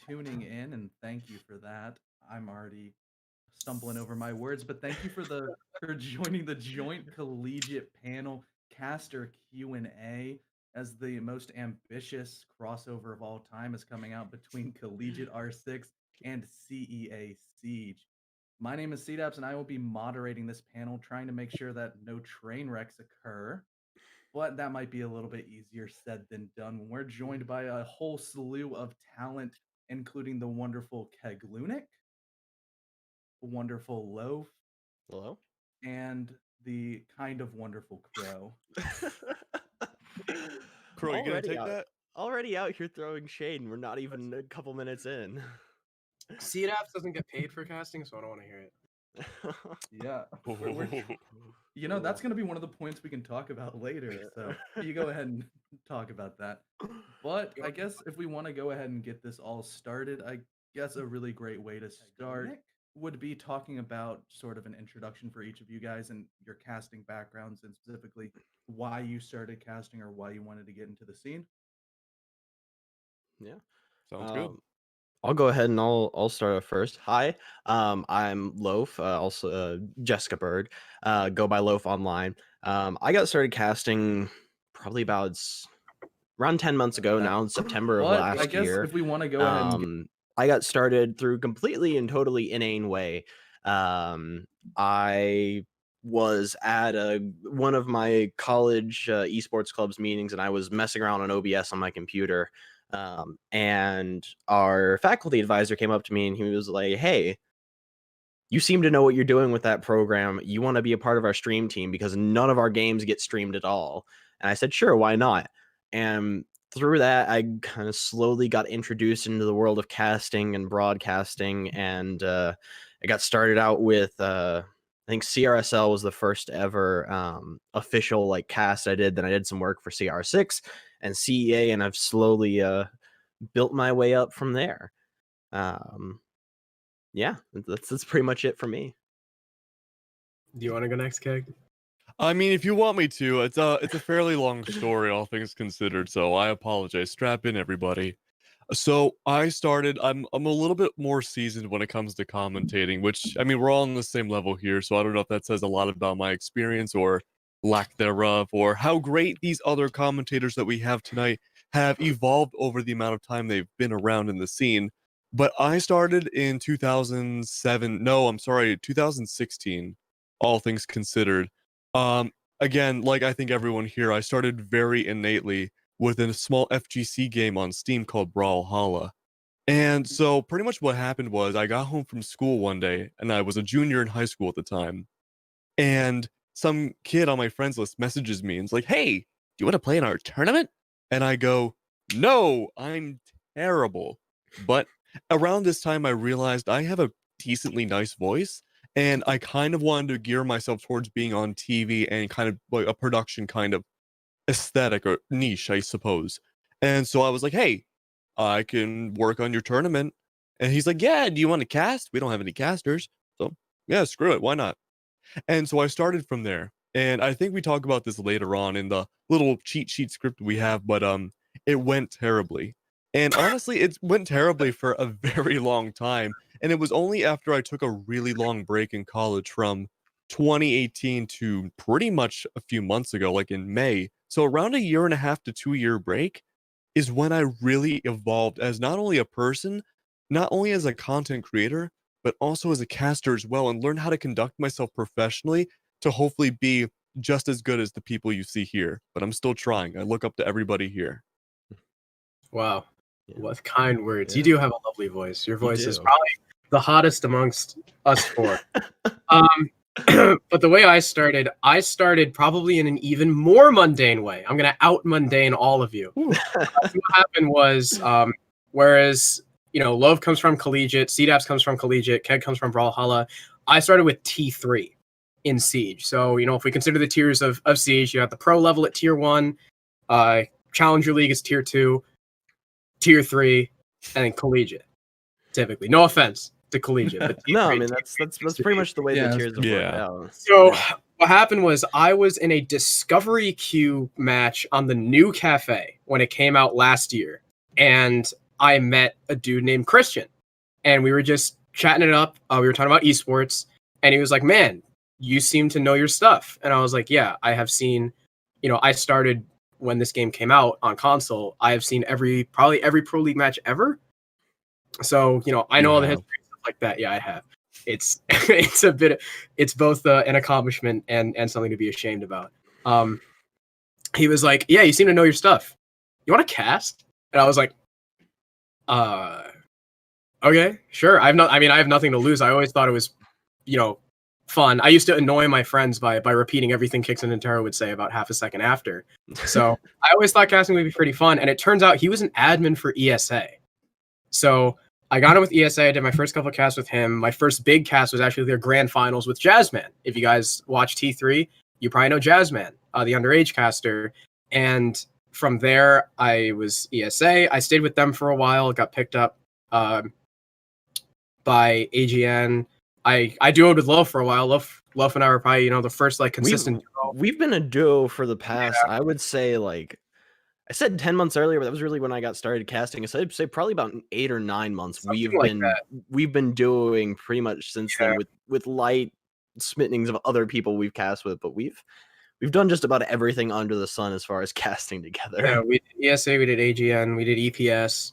Tuning in, and thank you for that. I'm already stumbling over my words, but thank you for joining the joint collegiate panel caster Q&A as the most ambitious crossover of all time is coming out between Collegiate R6 and CEA Siege. My name is CDAPS, and I will be moderating this panel, trying to make sure that no train wrecks occur. But that might be a little bit easier said than done when we're joined by a whole slew of talent, including the wonderful Keglunik, the wonderful Loaf, Hello? and the kind of wonderful Crow. Crow, you gonna take that? Already out here throwing shade, and we're not even a couple minutes in. CEAPS doesn't get paid for casting, so I don't want to hear it. Yeah. That's going to be one of the points we can talk about later. So you go ahead and talk about that. But I guess if we want to go ahead and get this all started, I guess a really great way to start would be talking about sort of an introduction for each of you guys and your casting backgrounds, and specifically why you started casting or why you wanted to get into the scene. Yeah. Sounds good. I'll go ahead and I'll start off first. Hi, I'm Loaf, also Jessica Bird. Go by Loaf online. I got started casting probably about around 10 months ago now, in September of last I guess year. if we want to go ahead and I got started through completely and totally inane way. I was at one of my college esports clubs meetings, and I was messing around on OBS on my computer. And our faculty advisor came up to me and he was like, "Hey, you seem to know what you're doing with that program. You want to be a part of our stream team because none of our games get streamed at all." And I said, "Sure, why not?" And through that, I kind of slowly got introduced into the world of casting and broadcasting. And I got started out with, I think CRSL was the first ever official like cast I did. Then I did some work for CR6 and CEA, and I've slowly built my way up from there. Yeah, that's pretty much it for me. Do you want to go next, Keg? I mean, if you want me to, it's a fairly long story, all things considered. So I apologize. Strap in, everybody. So I started. I'm a little bit more seasoned when it comes to commentating, which I mean we're all on the same level here. So I don't know if that says a lot about my experience or lack thereof, or how great these other commentators that we have tonight have evolved over the amount of time they've been around in the scene. But I started in 2007. No, I'm sorry, 2016. All things considered. Again, like I think everyone here, I started very innately with a small FGC game on Steam called Brawlhalla. And so pretty much what happened was I got home from school one day, and I was a junior in high school at the time. And some kid on my friends list messages me and is like, "Hey, do you want to play in our tournament?" And I go, "No, I'm terrible." But around this time, I realized I have a decently nice voice, and I kind of wanted to gear myself towards being on TV and kind of like a production kind of aesthetic or niche, I suppose. And so I was like, "Hey, I can work on your tournament." And he's like, "Yeah, do you want to cast? We don't have any casters." So yeah, screw it. Why not? And so I started from there. And I think we talk about this later on in the little cheat sheet script we have, but it went terribly. And honestly, it went terribly for a very long time. And it was only after I took a really long break in college from 2018 to pretty much a few months ago, like in May. So around a year and a half to 2 year break is when I really evolved as not only a person, not only as a content creator, but also as a caster as well, and learn how to conduct myself professionally to hopefully be just as good as the people you see here. But I'm still trying. I look up to everybody here. Wow. Yeah. What kind words. Yeah. You do have a lovely voice. Your voice is probably the hottest amongst us four. But the way I started probably in an even more mundane way. I'm going to out mundane all of you. What happened was, whereas, Love comes from Collegiate, CDAPS comes from Collegiate, Keg comes from Brawlhalla, I started with T3 in Siege. So, if we consider the tiers of Siege, you have the pro level at tier 1, Challenger League is tier 2, tier 3, and then Collegiate, typically. No offense to Collegiate. But no, I mean, that's pretty much the way the tiers have worked out. So what happened was I was in a Discovery Queue match on the New Cafe when it came out last year. And I met a dude named Christian. And we were just chatting it up. We were talking about esports. And he was like, "Man, you seem to know your stuff." And I was like, "Yeah, I have seen, I started when this game came out on console. I have seen probably every Pro League match ever. So, I know all the history and stuff like that. Yeah, I have. It's it's both an accomplishment and something to be ashamed about." He was like, "Yeah, you seem to know your stuff. You want to cast?" And I was like, "Okay, sure. I have nothing to lose." I always thought it was, fun. I used to annoy my friends by repeating everything Kixon and Taro would say about half a second after. So I always thought casting would be pretty fun. And it turns out he was an admin for ESA. So I got in with ESA. I did my first couple of casts with him. My first big cast was actually their grand finals with Jazzman. If you guys watch T3, you probably know Jazzman, the underage caster. And from there, I was ESA. I stayed with them for a while. Got picked up by AGN. I duoed with Loaf for a while. Loaf and I were probably the first like consistent. We've been a duo for the past. I would say like. I said 10 months earlier, but that was really when I got started casting. So I'd say probably about 8 or 9 months. We've been doing pretty much since then with light smittenings of other people we've cast with, but we've done just about everything under the sun as far as casting together. Yeah, we did ESA, we did AGN, we did EPS,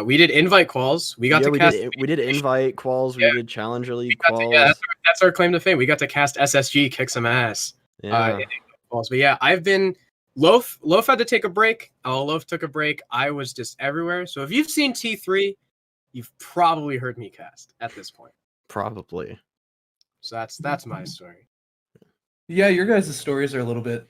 we did invite quals. We got to cast. We did invite quals. We did Challenger League quals. That's our claim to fame. We got to cast SSG, kick some ass. Yeah. But yeah, I've been. Loaf had to take a break. Loaf took a break. I was just everywhere. So if you've seen T3, you've probably heard me cast at this point. Probably. So that's my story. Yeah, your guys' stories are a little bit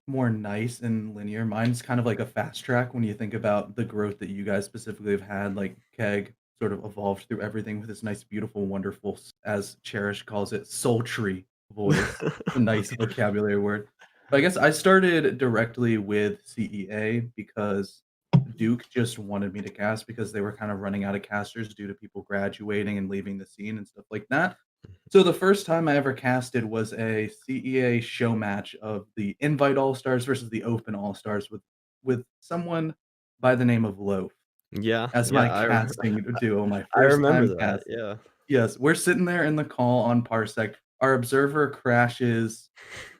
more nice and linear. Mine's kind of like a fast track when you think about the growth that you guys specifically have had. Like Keg sort of evolved through everything with this nice, beautiful, wonderful, as Cherish calls it, sultry voice. A nice vocabulary word. But I guess I started directly with CEA because Duke just wanted me to cast because they were kind of running out of casters due to people graduating and leaving the scene and stuff like that. So the first time I ever casted was a CEA show match of the Invite All-Stars versus the Open All-Stars with someone by the name of Loaf. Yeah. As my casting duo, my I first remember time that. casting. Yeah. Yes, we're sitting there in the call on Parsec. Our observer crashes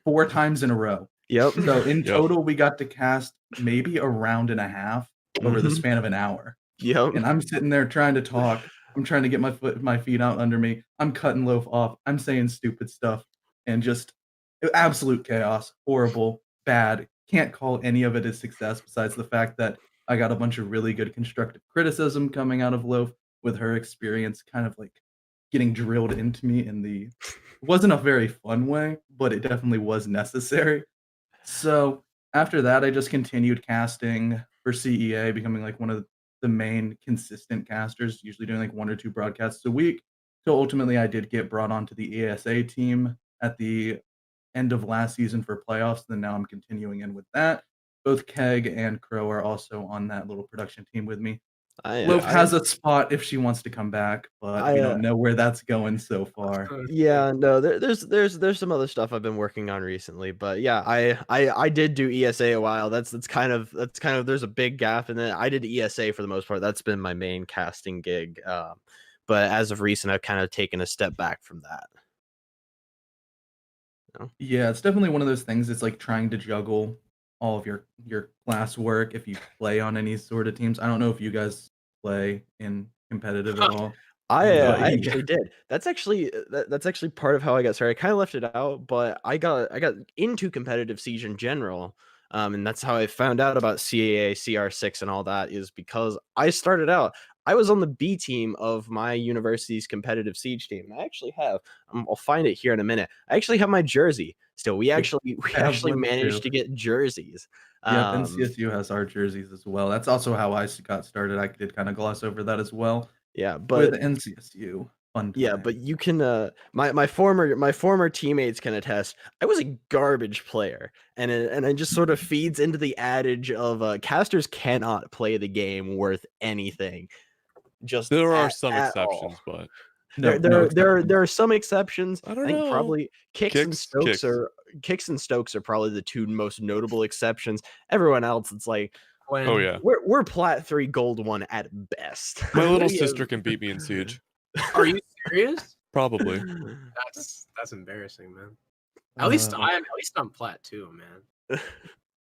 4 times in a row. Yep. So in total, we got to cast maybe a round and a half over the span of an hour. Yep. And I'm sitting there trying to talk. I'm trying to get my feet out under me. I'm cutting Loaf off. I'm saying stupid stuff and just absolute chaos. Horrible, bad. Can't call any of it a success besides the fact that I got a bunch of really good constructive criticism coming out of Loaf with her experience kind of like getting drilled into me in the it wasn't a very fun way, but it definitely was necessary. So after that, I just continued casting for CEA, becoming like one of the main consistent casters, usually doing like 1 or 2 broadcasts a week. So ultimately, I did get brought onto the ESA team at the end of last season for playoffs. Then now I'm continuing in with that. Both Keg and Crow are also on that little production team with me. Loaf has a spot if she wants to come back, but we don't know where that's going so far. Yeah, no, there's some other stuff I've been working on recently, but yeah, I did do ESA a while. That's kind of there's a big gap in it. I did ESA for the most part. That's been my main casting gig. But as of recent, I've kind of taken a step back from that. Yeah, it's definitely one of those things. It's like trying to juggle all of your classwork if you play on any sort of teams. I don't know if you guys play in competitive at all. I actually did. That's actually part of how I got started. I kind of left it out, but I got into competitive Siege in general. And that's how I found out about CAA, CR6, and all that is because I started out. I was on the B team of my university's competitive Siege team. And I actually have. I'll find it here in a minute. I actually have my jersey still. We actually managed to get jerseys. Yep, NCSU has our jerseys as well. That's also how I got started. I did kind of gloss over that as well. Yeah, but with NCSU. Fun time. Yeah, but you can my former teammates can attest. I was a garbage player, and it just sort of feeds into the adage of casters cannot play the game worth anything. Just there are some exceptions, but there are some exceptions. I don't know. Probably Kicks and Stokes are probably the 2 most notable exceptions. Everyone else, it's like. Oh yeah, we're Plat 3 Gold 1 at best. My little sister can beat me in Siege. Are you serious? Probably. That's embarrassing, man. At least I'm Plat 2, man.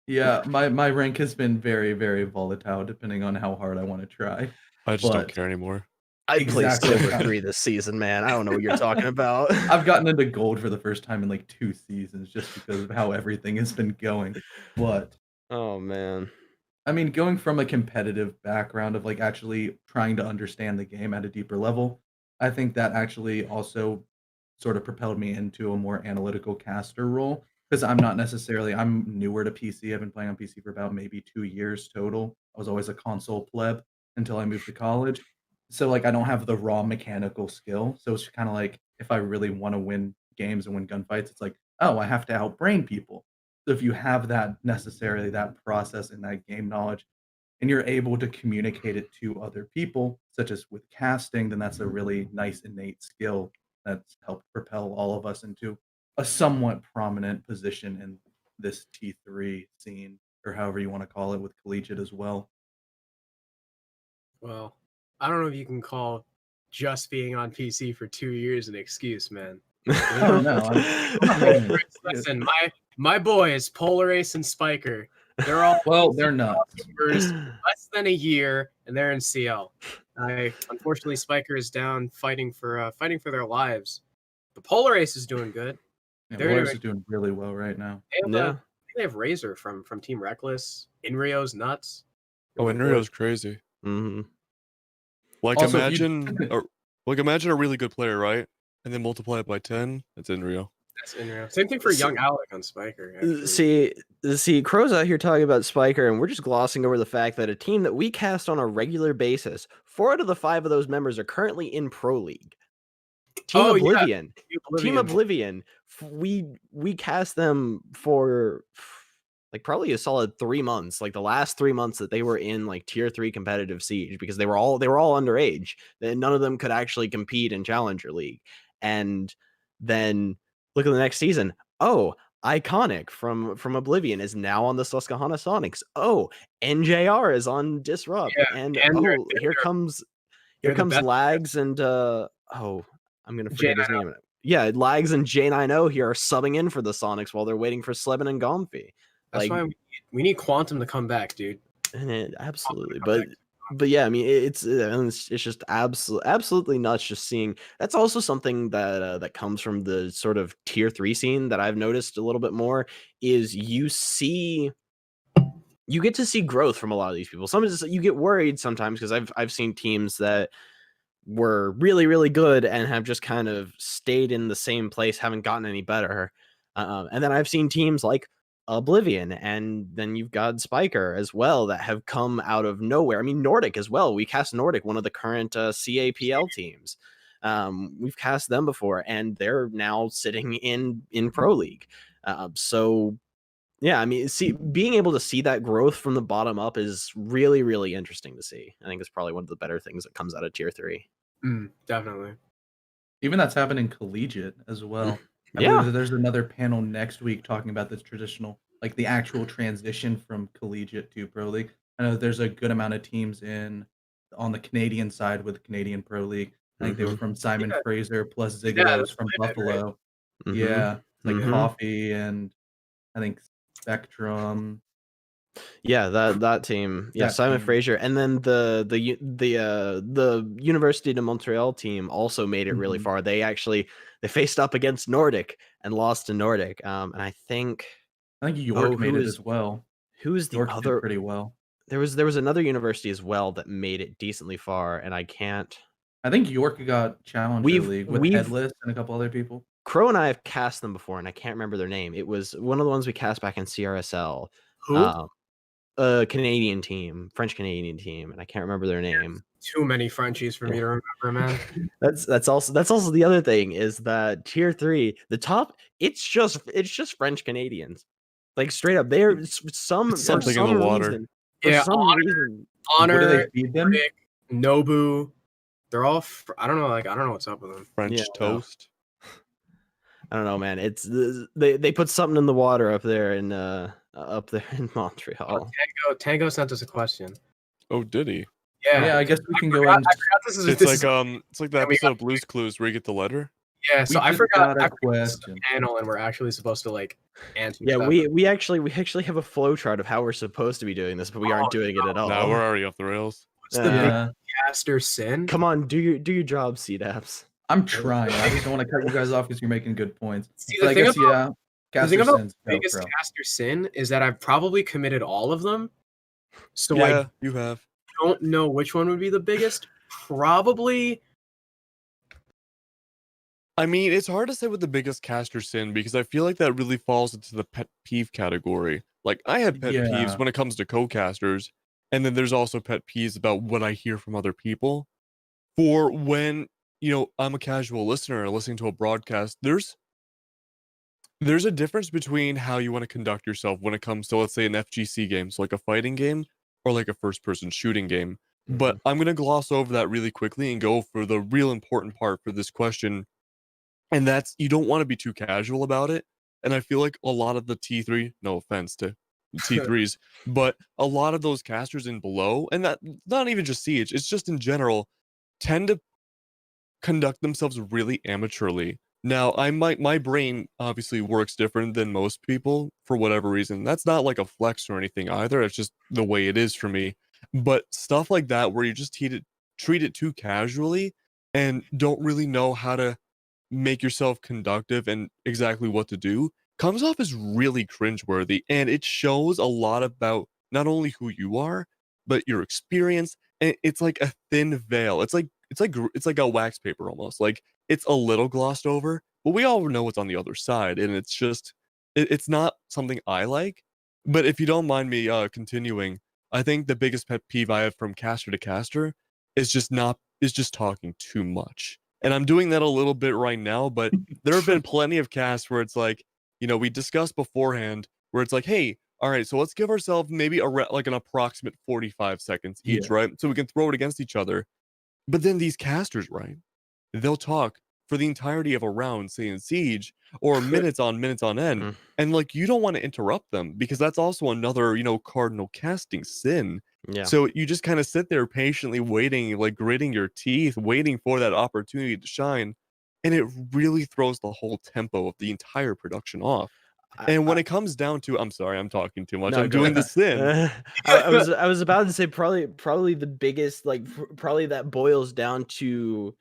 Yeah, my rank has been very, very volatile depending on how hard I want to try. I just don't care anymore. I played Silver 3 this season, man. I don't know what you're talking about. I've gotten into Gold for the first time in like 2 seasons just because of how everything has been going. But oh man. I mean, going from a competitive background of like actually trying to understand the game at a deeper level, I think that actually also sort of propelled me into a more analytical caster role because I'm newer to PC. I've been playing on PC for about maybe 2 years total. I was always a console pleb until I moved to college. So, like, I don't have the raw mechanical skill, so it's kinda like, if I really wanna win games and win gunfights, it's like, "Oh, I have to outbrain people." So if you have that necessarily that process and that game knowledge, and you're able to communicate it to other people, such as with casting, then that's a really nice innate skill that's helped propel all of us into a somewhat prominent position in this T3 scene, or however you wanna call it with Collegiate as well. Well, I don't know if you can call just being on PC for 2 years an excuse, man. Oh, no, I'm not making an excuse. Listen, my boys, Polar Ace and Spiker, they're all Well, they're nuts. numbers less than a year, and they're in CL. Unfortunately, Spiker is down fighting for their lives. The Polar Ace is doing good. Yeah, They're Warriors doing- is doing really well right now. They have, Yeah. I think they have Razor from Team Reckless. Inrio's nuts. Oh, and Rio's crazy. Mhm. Like Also, if you- imagine a really good player, right? And then multiply it by 10. It's Inrio. That's Inrio. Same thing for Young Alec on Spiker. Actually. See, Crow's out here talking about Spiker, and we're just glossing over the fact that a team that we cast on a regular basis, 4 out of the 5 of those members are currently in Pro League. Team Oh, yeah. Oblivion. Team Oblivion. We cast them for like probably a solid 3 months, like the last 3 months that they were in like tier 3 competitive siege, because they were all underage. And none of them could actually compete in Challenger League. And then look at the next season. Oh, Iconic from Oblivion is now on the Susquehanna Sonics. Oh, NJR is on Disrupt. Yeah, and they're- here comes they're the best Lags and I'm gonna forget his name. Yeah, Lags and J90 here are subbing in for the Sonics while they're waiting for Sleben and Gomfy. That's why we need Quantum to come back, dude. Absolutely, but yeah, I mean, it's just absolutely nuts just seeing. That's also something that comes from the sort of tier 3 scene that I've noticed a little bit more is you get to see growth from a lot of these people. Sometimes you get worried sometimes because I've seen teams that were really, really good and have just kind of stayed in the same place, haven't gotten any better. And then I've seen teams like Oblivion, and then you've got Spiker as well that have come out of nowhere. I mean, Nordic as well. We cast Nordic, one of the current CAPL teams. We've cast them before, and they're now sitting in Pro League. So yeah, I mean, being able to see that growth from the bottom up is really, really interesting to see. I think it's probably one of the better things that comes out of tier 3. Definitely. Even that's happening Collegiate as well. I Yeah. believe that there's another panel next week talking about this traditional, like the actual transition from Collegiate to Pro League. I know there's a good amount of teams on the Canadian side with Canadian Pro League. I think they were from Simon Fraser plus Ziggler's from Buffalo. Mhm. Yeah, it's like Mhm. Coffee and I think Spectrum. Yeah, that team. Yeah, That Simon team. Fraser, and then the University de Montreal team also made it really Mhm. far. They faced up against Nordic and lost to Nordic. And I think York made it is- as well. who's the York did other? pretty well. There was another university as well that made it decently far, and I can't. I think York got Challenger League with we've- Headless and a couple other people. Crow and I have cast them before, and I can't remember their name. It was one of the ones we cast back in CRSL. Who? A Canadian team, French Canadian team, and I can't remember their name. Too many Frenchies for me to remember, man. That's also the other thing is that tier 3, the top, it's just French Canadians, like straight up. They're some It's something in the water. reason. Yeah, Reason. What do Honor, they feed them? Nordic, Nobu. They're all. I don't know. I don't know what's up with them. French Yeah, toast. I don't know, man. It's they put something in the water up there in Montreal. Tango sent us a question. Oh, did he? Yeah, I guess we can go I on. forgot this is. It's this like is- it's like the we episode of Blue's Clues where you get the letter. yeah. So we I just forgot. got a I forgot this is a question. panel, and we're actually supposed to like answer. Yeah, stuff. we actually have a flow chart of how we're supposed to be doing this, but we aren't doing it at all. No, we're already off the rails. What's the big Yeah, caster sin? Come on, do your job, CDAPS. I'm trying. I just don't want to cut you guys off because you're making good points. See, But the I thing guess about- yeah. The thing Caster about Sins, the go, biggest bro. caster sin is that I've probably committed all of them. So Yeah, you have. I don't know which one would be the biggest. Probably. I mean, it's hard to say what the biggest caster sin because I feel like that really falls into the pet peeve category. Like I have pet Yeah. peeves when it comes to co-casters, and then there's also pet peeves about what I hear from other people. for when, I'm a casual listener listening to a broadcast, there's a difference between how you want to conduct yourself when it comes to, let's say, an FGC game, so like a fighting game or like a first-person shooting game. But I'm going to gloss over that really quickly and go for the real important part for this question. And that's, you don't want to be too casual about it. And I feel like a lot of the T3, no offense to T3s, but a lot of those casters in below, and that not even just Siege, it's just in general, tend to conduct themselves really amateurly. Now, my brain obviously works different than most people for whatever reason. That's not like a flex or anything either. It's just the way it is for me. But stuff like that where you just treat it too casually and don't really know how to make yourself conductive and exactly what to do comes off as really cringeworthy, and it shows a lot about not only who you are, but your experience. And it's like a thin veil. It's like a wax paper almost. Like it's a little glossed over, but we all know what's on the other side, and it's just it's not something I like. But if you don't mind me continuing, I think the biggest pet peeve I have from caster to caster is just talking too much. And I'm doing that a little bit right now, but there have been plenty of casts where it's like, we discussed beforehand where it's like, hey, all right, so let's give ourselves maybe like an approximate 45 seconds each, right? So we can throw it against each other. But then these casters, right? They'll talk for the entirety of a round, say in Siege, or minutes on end. And like, you don't want to interrupt them because that's also another, cardinal casting sin. Yeah. So you just kind of sit there patiently waiting, like gritting your teeth, waiting for that opportunity to shine. And it really throws the whole tempo of the entire production off. And when it comes down to, I'm sorry, I'm talking too much. No, I'm doing the sin. I was about to say probably the biggest, like probably that boils down to,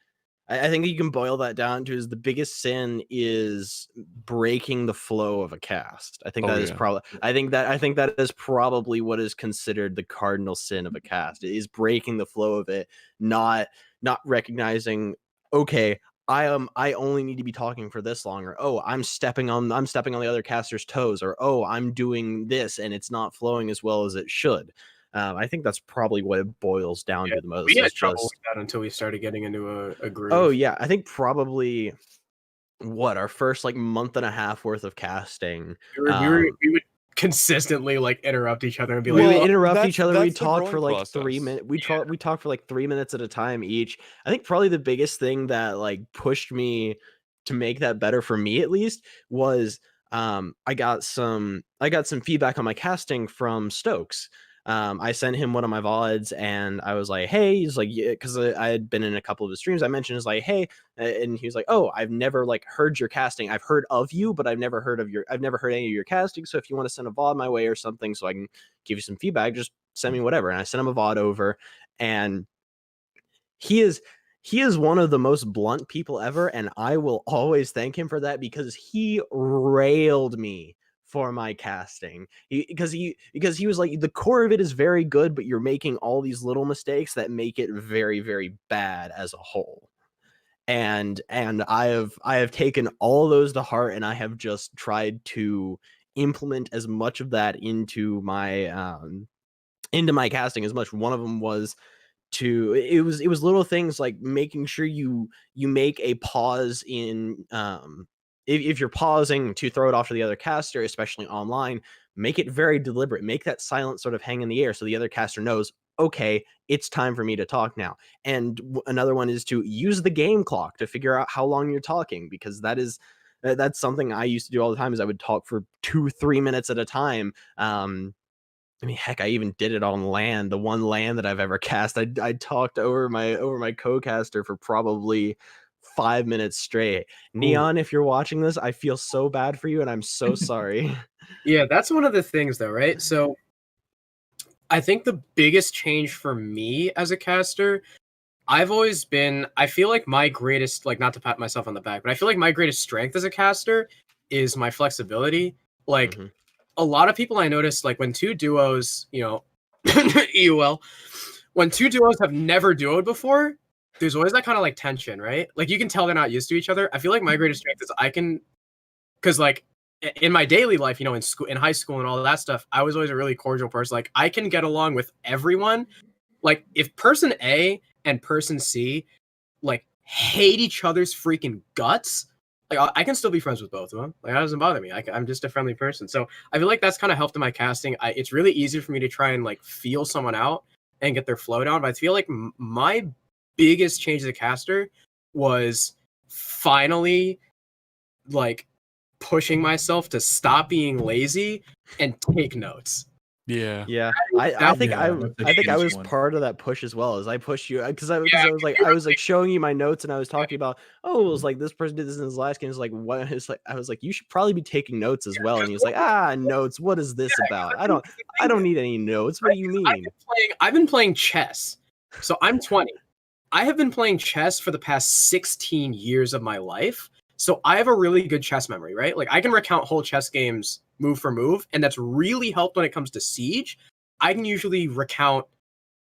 I think you can boil that down to is the biggest sin is breaking the flow of a cast. I think that is probably I think that is probably what is considered the cardinal sin of a cast, is breaking the flow of it, not recognizing, okay, I only need to be talking for this long, or oh, I'm stepping on the other caster's toes, or oh, I'm doing this and it's not flowing as well as it should. I think that's probably what it boils down to the most. We had trouble with that until we started getting into a groove. Oh yeah, I think probably our first like month and a half worth of casting. We would consistently like interrupt each other and be we like, would interrupt each other. We talk talk for like 3 minutes. We talk for like 3 minutes at a time each. I think probably the biggest thing that like pushed me to make that better for me at least was I got some feedback on my casting from Stokes. I sent him one of my VODs and I was like, hey, he's like, yeah, because I had been in a couple of his streams. I mentioned, is like, hey, and he was like, oh, I've never like heard your casting. I've heard of you, but I've never heard any of your casting. So if you want to send a VOD my way or something so I can give you some feedback, just send me whatever. And I sent him a VOD over, and he is one of the most blunt people ever, and I will always thank him for that, because he railed me for my casting, because he was like, the core of it is very good, but you're making all these little mistakes that make it very, very bad as a whole. And I have taken all those to heart, and I have just tried to implement as much of that into my casting as much. One of them was it was little things like making sure you make a pause in if you're pausing to throw it off to the other caster, especially online, make it very deliberate. Make that silence sort of hang in the air so the other caster knows, okay, it's time for me to talk now. And another one is to use the game clock to figure out how long you're talking, because that's something I used to do all the time, is I would talk for 2-3 minutes at a time. I mean, heck, I even did it on LAN. The one LAN that I've ever cast, I talked over my co-caster for probably 5 minutes straight. Neon, if you're watching this, I feel so bad for you, and I'm so sorry. Yeah, that's one of the things though, right? So I think the biggest change for me as a caster, I feel like my greatest, like, not to pat myself on the back, but I feel like my greatest strength as a caster is my flexibility. Like, a lot of people I noticed, like, when two duos, EUL, when two duos have never duoed before, there's always that kind of like tension, right? Like, you can tell they're not used to each other. I feel like my greatest strength is because like in my daily life, in school, in high school and all of that stuff, I was always a really cordial person. Like, I can get along with everyone. Like, if person A and person C like hate each other's freaking guts, like I can still be friends with both of them. Like that doesn't bother me. I'm just a friendly person. So I feel like that's kind of helped in my casting. It's really easy for me to try and like feel someone out and get their flow down. But I feel like my biggest change as a caster was finally like pushing myself to stop being lazy and take notes. Yeah. Yeah, I think Yeah, that's a I think I huge was one. part of that push as well. As I pushed you because I was like showing you my notes and I was talking about it was like this person did this in his last game. It's like what? It's like I was like you should probably be taking notes as well. And he was like notes. What is this about? I don't need any notes. What do you mean? I've been playing chess. So I'm 20. I have been playing chess for the past 16 years of my life. So I have a really good chess memory, right? Like I can recount whole chess games move for move, and that's really helped when it comes to Siege. I can usually recount,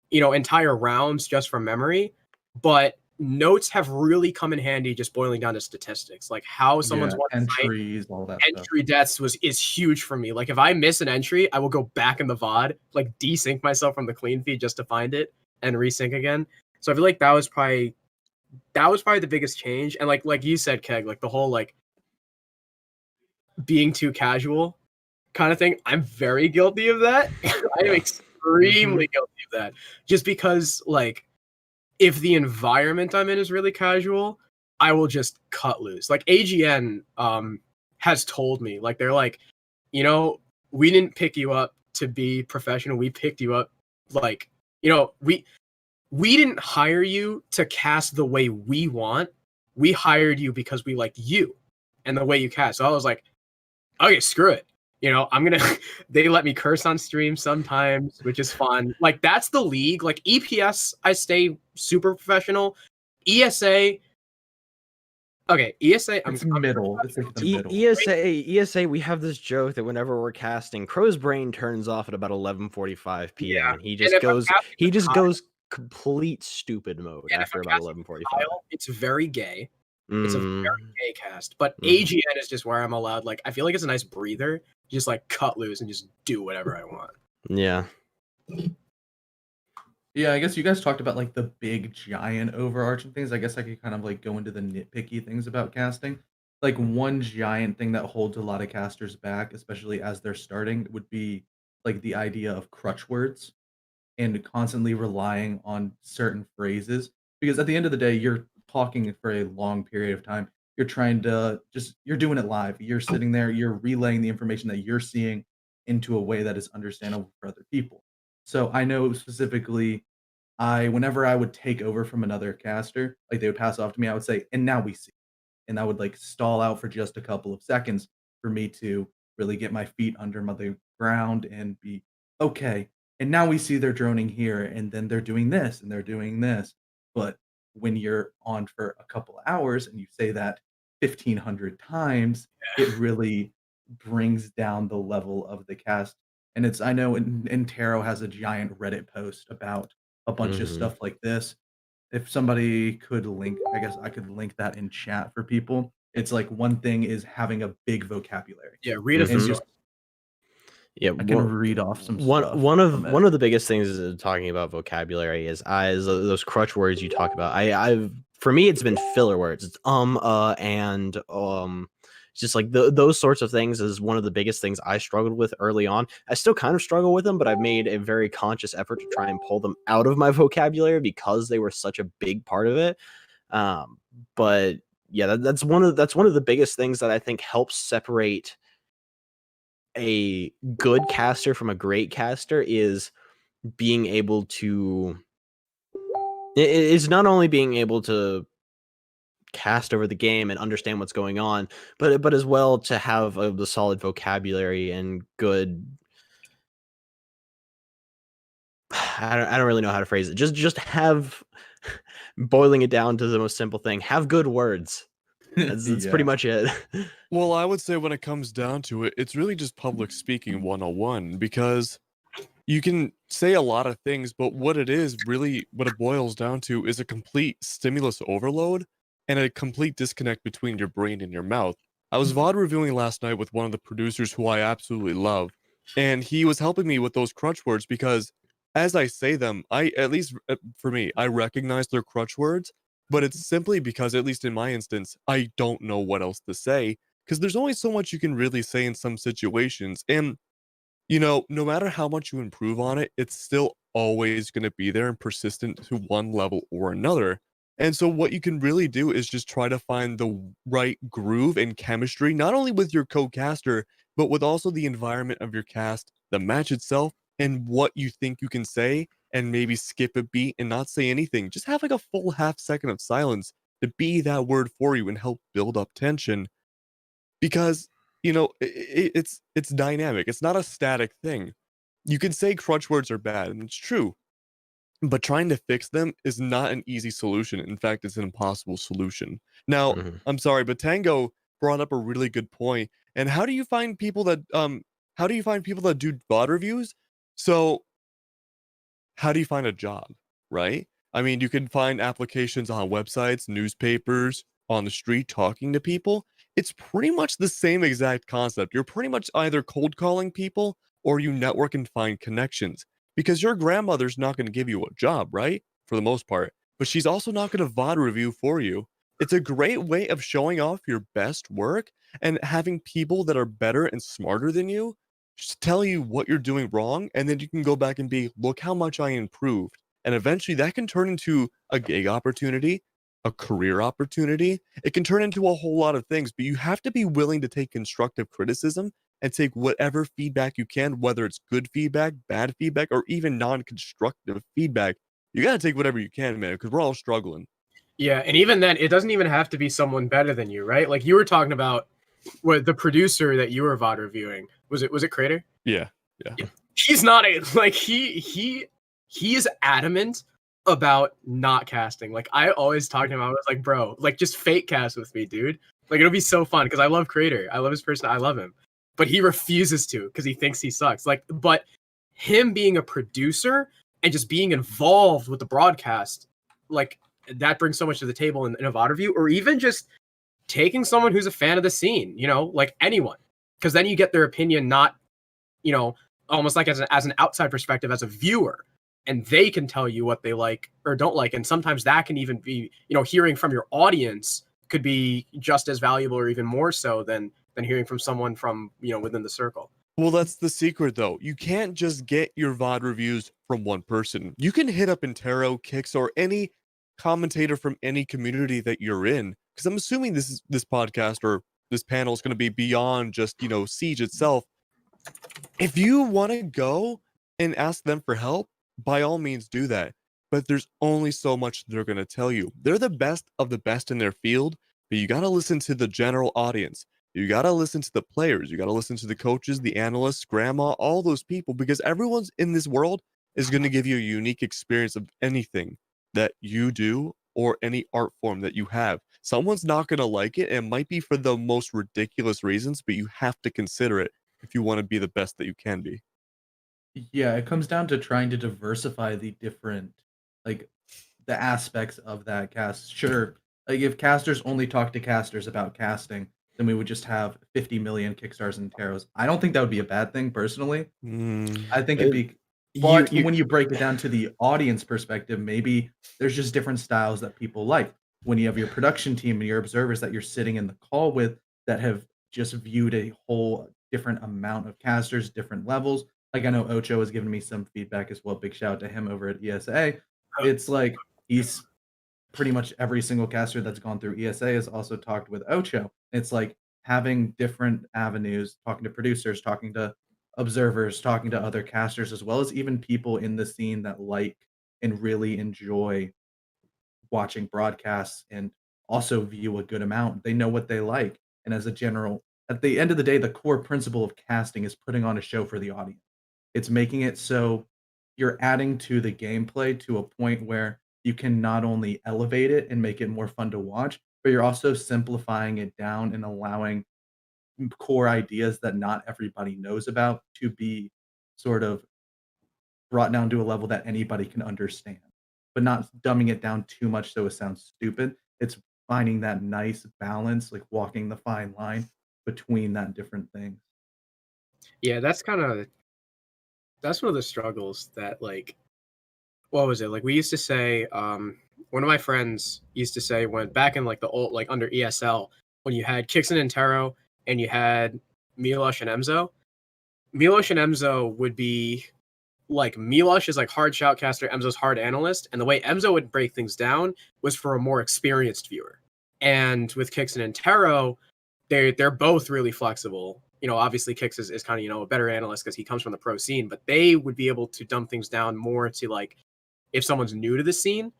entire rounds just from memory, but notes have really come in handy just boiling down to statistics, like how someone's won a fight. Entries, all that stuff. Entry deaths is huge for me. Like if I miss an entry, I will go back in the VOD, like desync myself from the clean feed just to find it and resync again. So I feel like that was probably the biggest change. And like you said, Keg, like the whole like being too casual kind of thing. I'm very guilty of that. I am extremely guilty of that. Just because like if the environment I'm in is really casual, I will just cut loose. Like AGN has told me, like they're like, we didn't pick you up to be professional. We picked you up like, we didn't hire you to cast the way we want. We hired you because we liked you and the way you cast. So I was like, okay, screw it. They let me curse on stream sometimes, which is fun. Like that's the league. Like EPS, I stay super professional. ESA, okay, ESA. It's middle. It's like the middle. ESA. We have this joke that whenever we're casting, Crow's brain turns off at about 11:45 p.m. Yeah. and he just goes complete stupid mode after about 11:45. It's very gay. It's a very gay cast, but Mm. AGN is just where I'm allowed. Like, I feel like it's a nice breather. Just like cut loose and just do whatever I want. Yeah. Yeah, I guess you guys talked about like the big giant overarching things. I guess I could kind of like go into the nitpicky things about casting. Like one giant thing that holds a lot of casters back, especially as they're starting, would be like the idea of crutch words and constantly relying on certain phrases. Because at the end of the day, you're talking for a long period of time. You're trying to you're doing it live. You're sitting there, you're relaying the information that you're seeing into a way that is understandable for other people. So I know specifically, whenever I would take over from another caster, like they would pass off to me, I would say, and now we see. And I would like stall out for just a couple of seconds for me to really get my feet under the ground and be okay. And now we see they're droning here, and then they're doing this, and they're doing this. But when you're on for a couple of hours and you say that 1,500 times, it really brings down the level of the cast. And I know in Taro has a giant Reddit post about a bunch of stuff like this. If somebody could link, I guess I could link that in chat for people. It's like one thing is having a big vocabulary. Yeah, read And it. just Yeah, I can read off some stuff. One of the biggest things is talking about vocabulary is those crutch words you talk about. I've for me it's been filler words. It's and just like those sorts of things is one of the biggest things I struggled with early on. I still kind of struggle with them, but I've made a very conscious effort to try and pull them out of my vocabulary because they were such a big part of it. But yeah, that's one of the biggest things that I think helps separate a good caster from a great caster is being able to is not only being able to cast over the game and understand what's going on, but as well to have the solid vocabulary and good I don't really know how to phrase it. Just have boiling it down to the most simple thing. Have good words. That's pretty much it. Well, I would say when it comes down to it, it's really just public speaking 101 because you can say a lot of things, but what it boils down to is a complete stimulus overload and a complete disconnect between your brain and your mouth. I was VOD reviewing last night with one of the producers who I absolutely love, and he was helping me with those crutch words because as I say them, at least for me, I recognize their crutch words, but it's simply because, at least in my instance, I don't know what else to say, because there's only so much you can really say in some situations. And, no matter how much you improve on it, it's still always going to be there and persistent to one level or another. And so, what you can really do is just try to find the right groove and chemistry, not only with your co caster, but with also the environment of your cast, the match itself, and what you think you can say, and maybe skip a beat and not say anything. Just have like a full half second of silence to be that word for you and help build up tension. Because, it's dynamic. It's not a static thing. You can say crutch words are bad, and it's true. But trying to fix them is not an easy solution. In fact, it's an impossible solution. Now, Mhm. I'm sorry, but Tango brought up a really good point. And how do you find people that do VOD reviews? So, how do you find a job, right? I mean, you can find applications on websites, newspapers, on the street, talking to people. It's pretty much the same exact concept. You're pretty much either cold calling people or you network and find connections, because your grandmother's not going to give you a job, right? For the most part, but she's also not going to VOD review for you. It's a great way of showing off your best work and having people that are better and smarter than you just tell you what you're doing wrong, and then you can go back and be, look how much I improved. And eventually that can turn into a gig opportunity, a career opportunity. It can turn into a whole lot of things, but you have to be willing to take constructive criticism and take whatever feedback you can, whether it's good feedback, bad feedback, or even non-constructive feedback. You got to take whatever you can, man, because we're all struggling. Yeah, and even then, it doesn't even have to be someone better than you, right? Like you were talking about what the producer that you were VOD reviewing. Was it Crater? Yeah. He's not a like he is adamant about not casting. Like I always talk to him. I was like, bro, like just fake cast with me, dude. Like it'll be so fun because I love Crater. I love his person. I love him, but he refuses to because he thinks he sucks. Like, but him being a producer and just being involved with the broadcast, like that brings so much to the table in a VOD review, or even just taking someone who's a fan of the scene, like anyone, because then you get their opinion, not, almost like as an outside perspective, as a viewer, and they can tell you what they like or don't like. And sometimes that can even be, hearing from your audience could be just as valuable or even more so than hearing from someone from, within the circle. Well, that's the secret, though. You can't just get your VOD reviews from one person. You can hit up Intero, Kix, or any commentator from any community that you're in. Because I'm assuming this podcast or this panel is going to be beyond just, Siege itself. If you want to go and ask them for help, by all means do that. But there's only so much they're going to tell you. They're the best of the best in their field, but you got to listen to the general audience. You got to listen to the players. You got to listen to the coaches, the analysts, grandma, all those people, because everyone's in this world is going to give you a unique experience of anything that you do or any art form that you have. Someone's not going to like it. And it might be for the most ridiculous reasons, but you have to consider it if you want to be the best that you can be. Yeah, it comes down to trying to diversify the different, like, the aspects of that cast. Sure, like if casters only talk to casters about casting, then we would just have 50 million Kickstars and Taros. I don't think that would be a bad thing personally. I think it'd It- be, you but you when you break it down to the audience perspective, maybe there's just different styles that people like. When you have your production team and your observers that you're sitting in the call with that have just viewed a whole different amount of casters, different levels. Like I know Ocho has given me some feedback as well. Big shout out to him over at ESA. It's like he's pretty much every single caster that's gone through ESA has also talked with Ocho. It's like having different avenues, talking to producers, talking to observers, talking to other casters, as well as even people in the scene that like and really enjoy watching broadcasts and also view a good amount. They know what they like. And as a general, at the end of the day, the core principle of casting is putting on a show for the audience. It's making it so you're adding to the gameplay to a point where you can not only elevate it and make it more fun to watch, but you're also simplifying it down and allowing core ideas that not everybody knows about to be sort of brought down to a level that anybody can understand, but not dumbing it down too much so it sounds stupid. It's finding that nice balance, like walking the fine line between that different things. Yeah, that's one of the struggles that, like, what was it? Like we used to say, one of my friends used to say when back in like the old like under ESL when you had Kixen and Taro and you had Milosh and Emzo would be like Milosh is like hard shoutcaster, Emzo's hard analyst, and the way Emzo would break things down was for a more experienced viewer. And with Kixen and Taro, they're both really flexible. You know, obviously Kix is kind of, you know, a better analyst because he comes from the pro scene, but they would be able to dumb things down more to like if someone's new to the scene.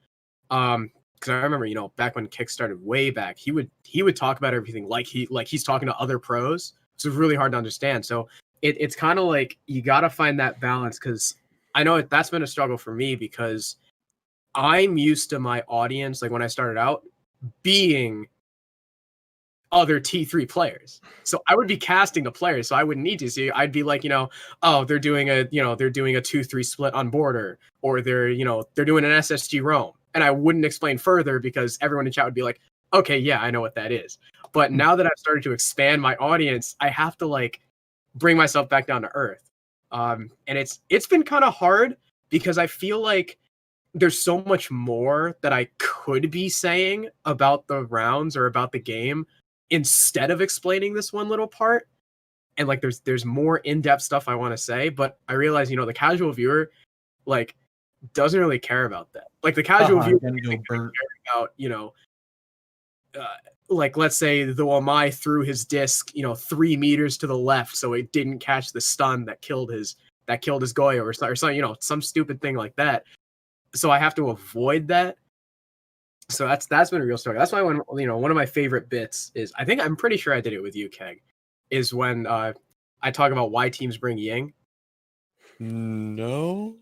Because I remember, you know, back when Kix started way back, he would talk about everything like he's talking to other pros. So it's really hard to understand. So it's kind of like you got to find that balance because I know that's been a struggle for me because I'm used to my audience, like when I started out, being other T3 players. So I would be casting the players, so I wouldn't need to see. I'd be like, you know, oh, they're doing a 2-3 split on border, or they're doing an SSG roam. And I wouldn't explain further because everyone in chat would be like, okay, yeah, I know what that is. But now that I've started to expand my audience, I have to like bring myself back down to earth. And it's been kind of hard because I feel like there's so much more that I could be saying about the rounds or about the game instead of explaining this one little part. And like there's more in-depth stuff I want to say, but I realize, you know, the casual viewer like doesn't really care about that. Like the casual viewer cares about, you know, like let's say the Wamai threw his disc, you know, 3 meters to the left so it didn't catch the stun that killed his Goyo or something, you know, some stupid thing like that. So I have to avoid that. So that's been a real struggle. That's why when, you know, one of my favorite bits is, I'm pretty sure I did it with you, Keg, is when I talk about why teams bring Ying. No.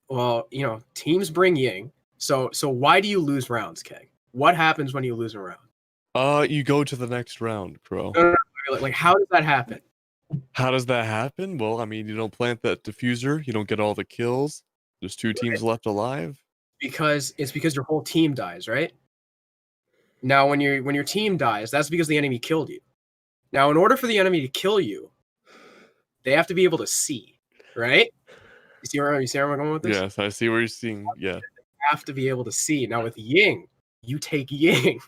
Well, you know, teams bring Ying. So why do you lose rounds, Keg? What happens when you lose a round? You go to the next round, bro. No. Like how does that happen? How does that happen? Well, I mean, you don't plant that diffuser, you don't get all the kills. There's 2 teams left alive. Because your whole team dies, right? Now, when your team dies, that's because the enemy killed you. Now, in order for the enemy to kill you, they have to be able to see, right? You see where I'm going with this? Yes, I see where you're seeing. Yeah. They have to be able to see. Now, with Ying, you take Ying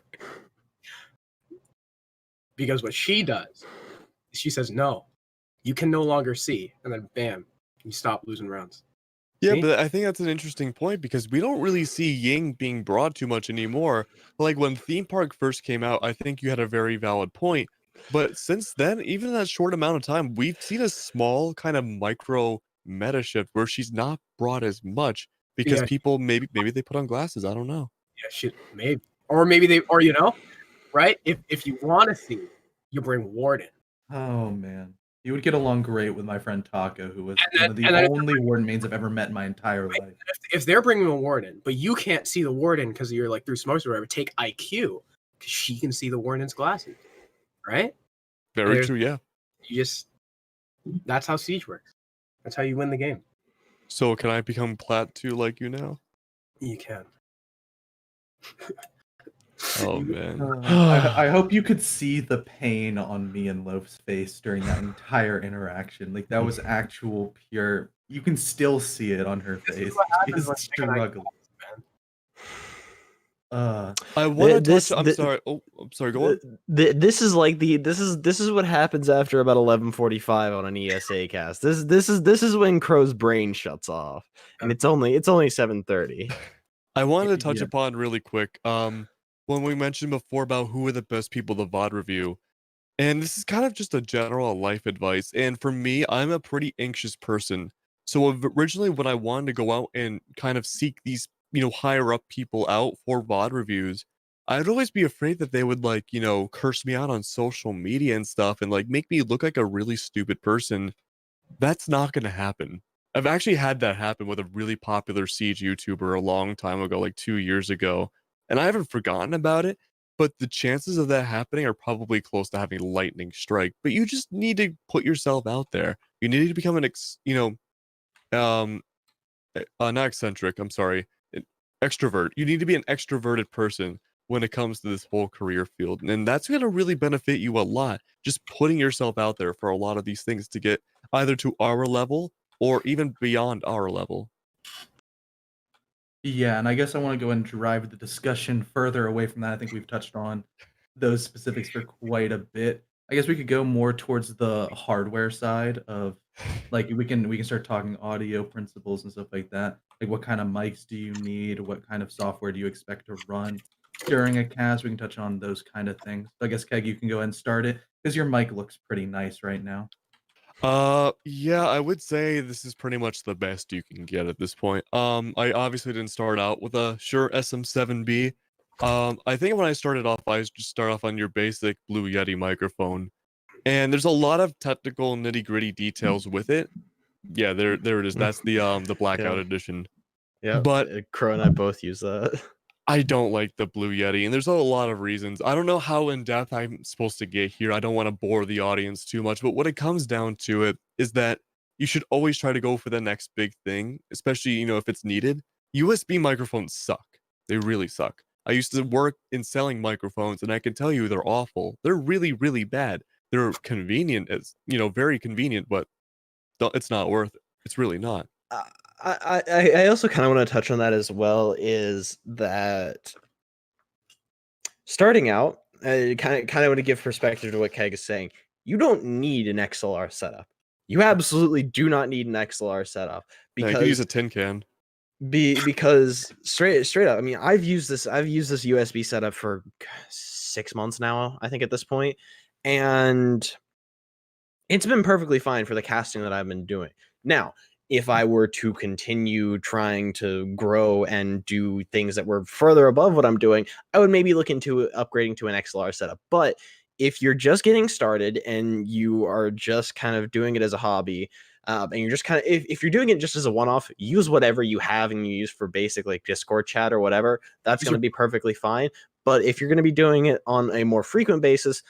because what she does, she says, no, you can no longer see, and then bam, you stop losing rounds. Yeah, See? but I think that's an interesting point because we don't really see Ying being broad too much anymore. Like when Theme Park first came out, I think you had a very valid point. But since then, even in that short amount of time, we've seen a small kind of micro meta shift where she's not broad as much because people maybe they put on glasses. I don't know. Yeah, maybe. Or maybe you know, right? If you want to see, you bring Warden. Oh man. You would get along great with my friend Taka, who was one of the only Warden mains I've ever met in my entire life. If they're bringing a Warden, but you can't see the Warden because you're like through smokes or whatever, take IQ because she can see the Warden's glasses, right? Very true, yeah. That's how Siege works. That's how you win the game. So can I become Plat 2 like you now? You can. Oh man. I hope you could see the pain on me and Loaf's face during that entire interaction. Like that was actual pure. You can still see it on her face. She's struggling. I want to touch. I'm sorry. Oh, I'm sorry. Go on. This is like this is what happens after about 11:45 on an ESA cast. This is when Crow's brain shuts off, and it's only 7:30. I wanted to touch upon really quick. When we mentioned before about who are the best people to VOD review, and this is kind of just a general life advice. And for me, I'm a pretty anxious person. So originally, when I wanted to go out and kind of seek these, you know, higher up people out for VOD reviews, I'd always be afraid that they would like, you know, curse me out on social media and stuff and like make me look like a really stupid person. That's not going to happen. I've actually had that happen with a really popular Siege YouTuber a long time ago, like 2 years ago. And I haven't forgotten about it, but the chances of that happening are probably close to having lightning strike. But you just need to put yourself out there. You need to become not eccentric, I'm sorry, an extrovert. You need to be an extroverted person when it comes to this whole career field. And that's going to really benefit you a lot, just putting yourself out there for a lot of these things to get either to our level or even beyond our level. Yeah, and I guess I want to go and drive the discussion further away from that. I think we've touched on those specifics for quite a bit. I guess we could go more towards the hardware side of like we can start talking audio principles and stuff like that. Like what kind of mics do you need? What kind of software do you expect to run during a cast? We can touch on those kind of things. So I guess Keg, you can go ahead and start it because your mic looks pretty nice right now. Yeah, I would say this is pretty much the best you can get at this point. I obviously didn't start out with a Shure SM7B. I think when I started off, I just start off on your basic Blue Yeti microphone, and there's a lot of technical nitty gritty details with it. Yeah, there it is. That's the blackout Yeah. edition. Yeah, But Crow and I both use that. I don't like the Blue Yeti, and there's a lot of reasons. I don't know how in depth I'm supposed to get here. I don't want to bore the audience too much, but what it comes down to it is that you should always try to go for the next big thing, especially, if it's needed. USB microphones suck. They really suck. I used to work in selling microphones, and I can tell you they're awful. They're really, really bad. They're convenient, very convenient, but it's not worth it. It's really not. I also kind of want to touch on that as well, is that starting out, kind of want to give perspective to what Keg is saying. You don't need an XLR setup. You absolutely do not need an XLR setup Yeah, you because can use a tin can. because straight up, I mean, I've used this USB setup for 6 months now, I think at this point, and it's been perfectly fine for the casting that I've been doing. Now, if I were to continue trying to grow and do things that were further above what I'm doing, I would maybe look into upgrading to an XLR setup. But if you're just getting started and you are just kind of doing it as a hobby, and you're just kind of, if you're doing it just as a one-off, use whatever you have and you use for basic like Discord chat or whatever. That's going to be perfectly fine. But if you're going to be doing it on a more frequent basis,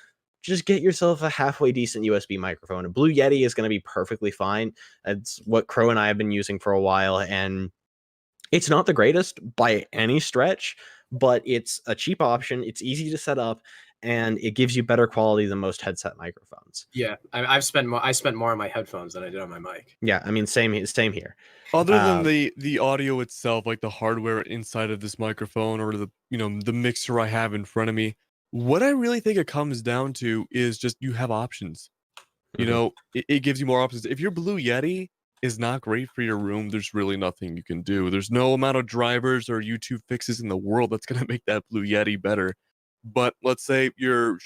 just get yourself a halfway decent USB microphone. A Blue Yeti is going to be perfectly fine. That's what Crow and I have been using for a while, and it's not the greatest by any stretch, but it's a cheap option. It's easy to set up, and it gives you better quality than most headset microphones. Yeah, I spent more on my headphones than I did on my mic. Yeah, I mean, same here. Other than the audio itself, like the hardware inside of this microphone or the mixer I have in front of me, what I really think it comes down to is just you have options. It gives you more options. If your Blue Yeti is not great for your room, there's really nothing you can do. There's no amount of drivers or YouTube fixes in the world that's going to make that Blue Yeti better. But let's say your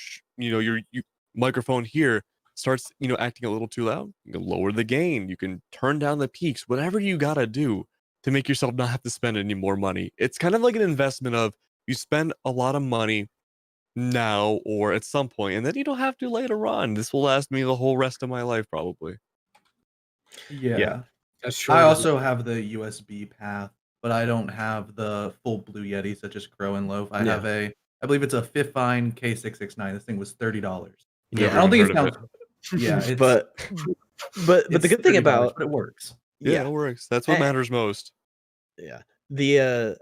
microphone here starts, acting a little too loud. You can lower the gain. You can turn down the peaks. Whatever you got to do to make yourself not have to spend any more money. It's kind of like an investment of you spend a lot of money now or at some point, and then you don't have to later on. This will last me the whole rest of my life, probably. Yeah. That's true. I also have the USB path, but I don't have the full Blue Yeti such as Crow and Loaf. I have I believe it's a Fifine K669. This thing was $30. Yeah, I don't think it Never heard sounds. of Yeah, it's, but the good thing $30, about but it works. Yeah, it works. That's what matters most. Yeah. The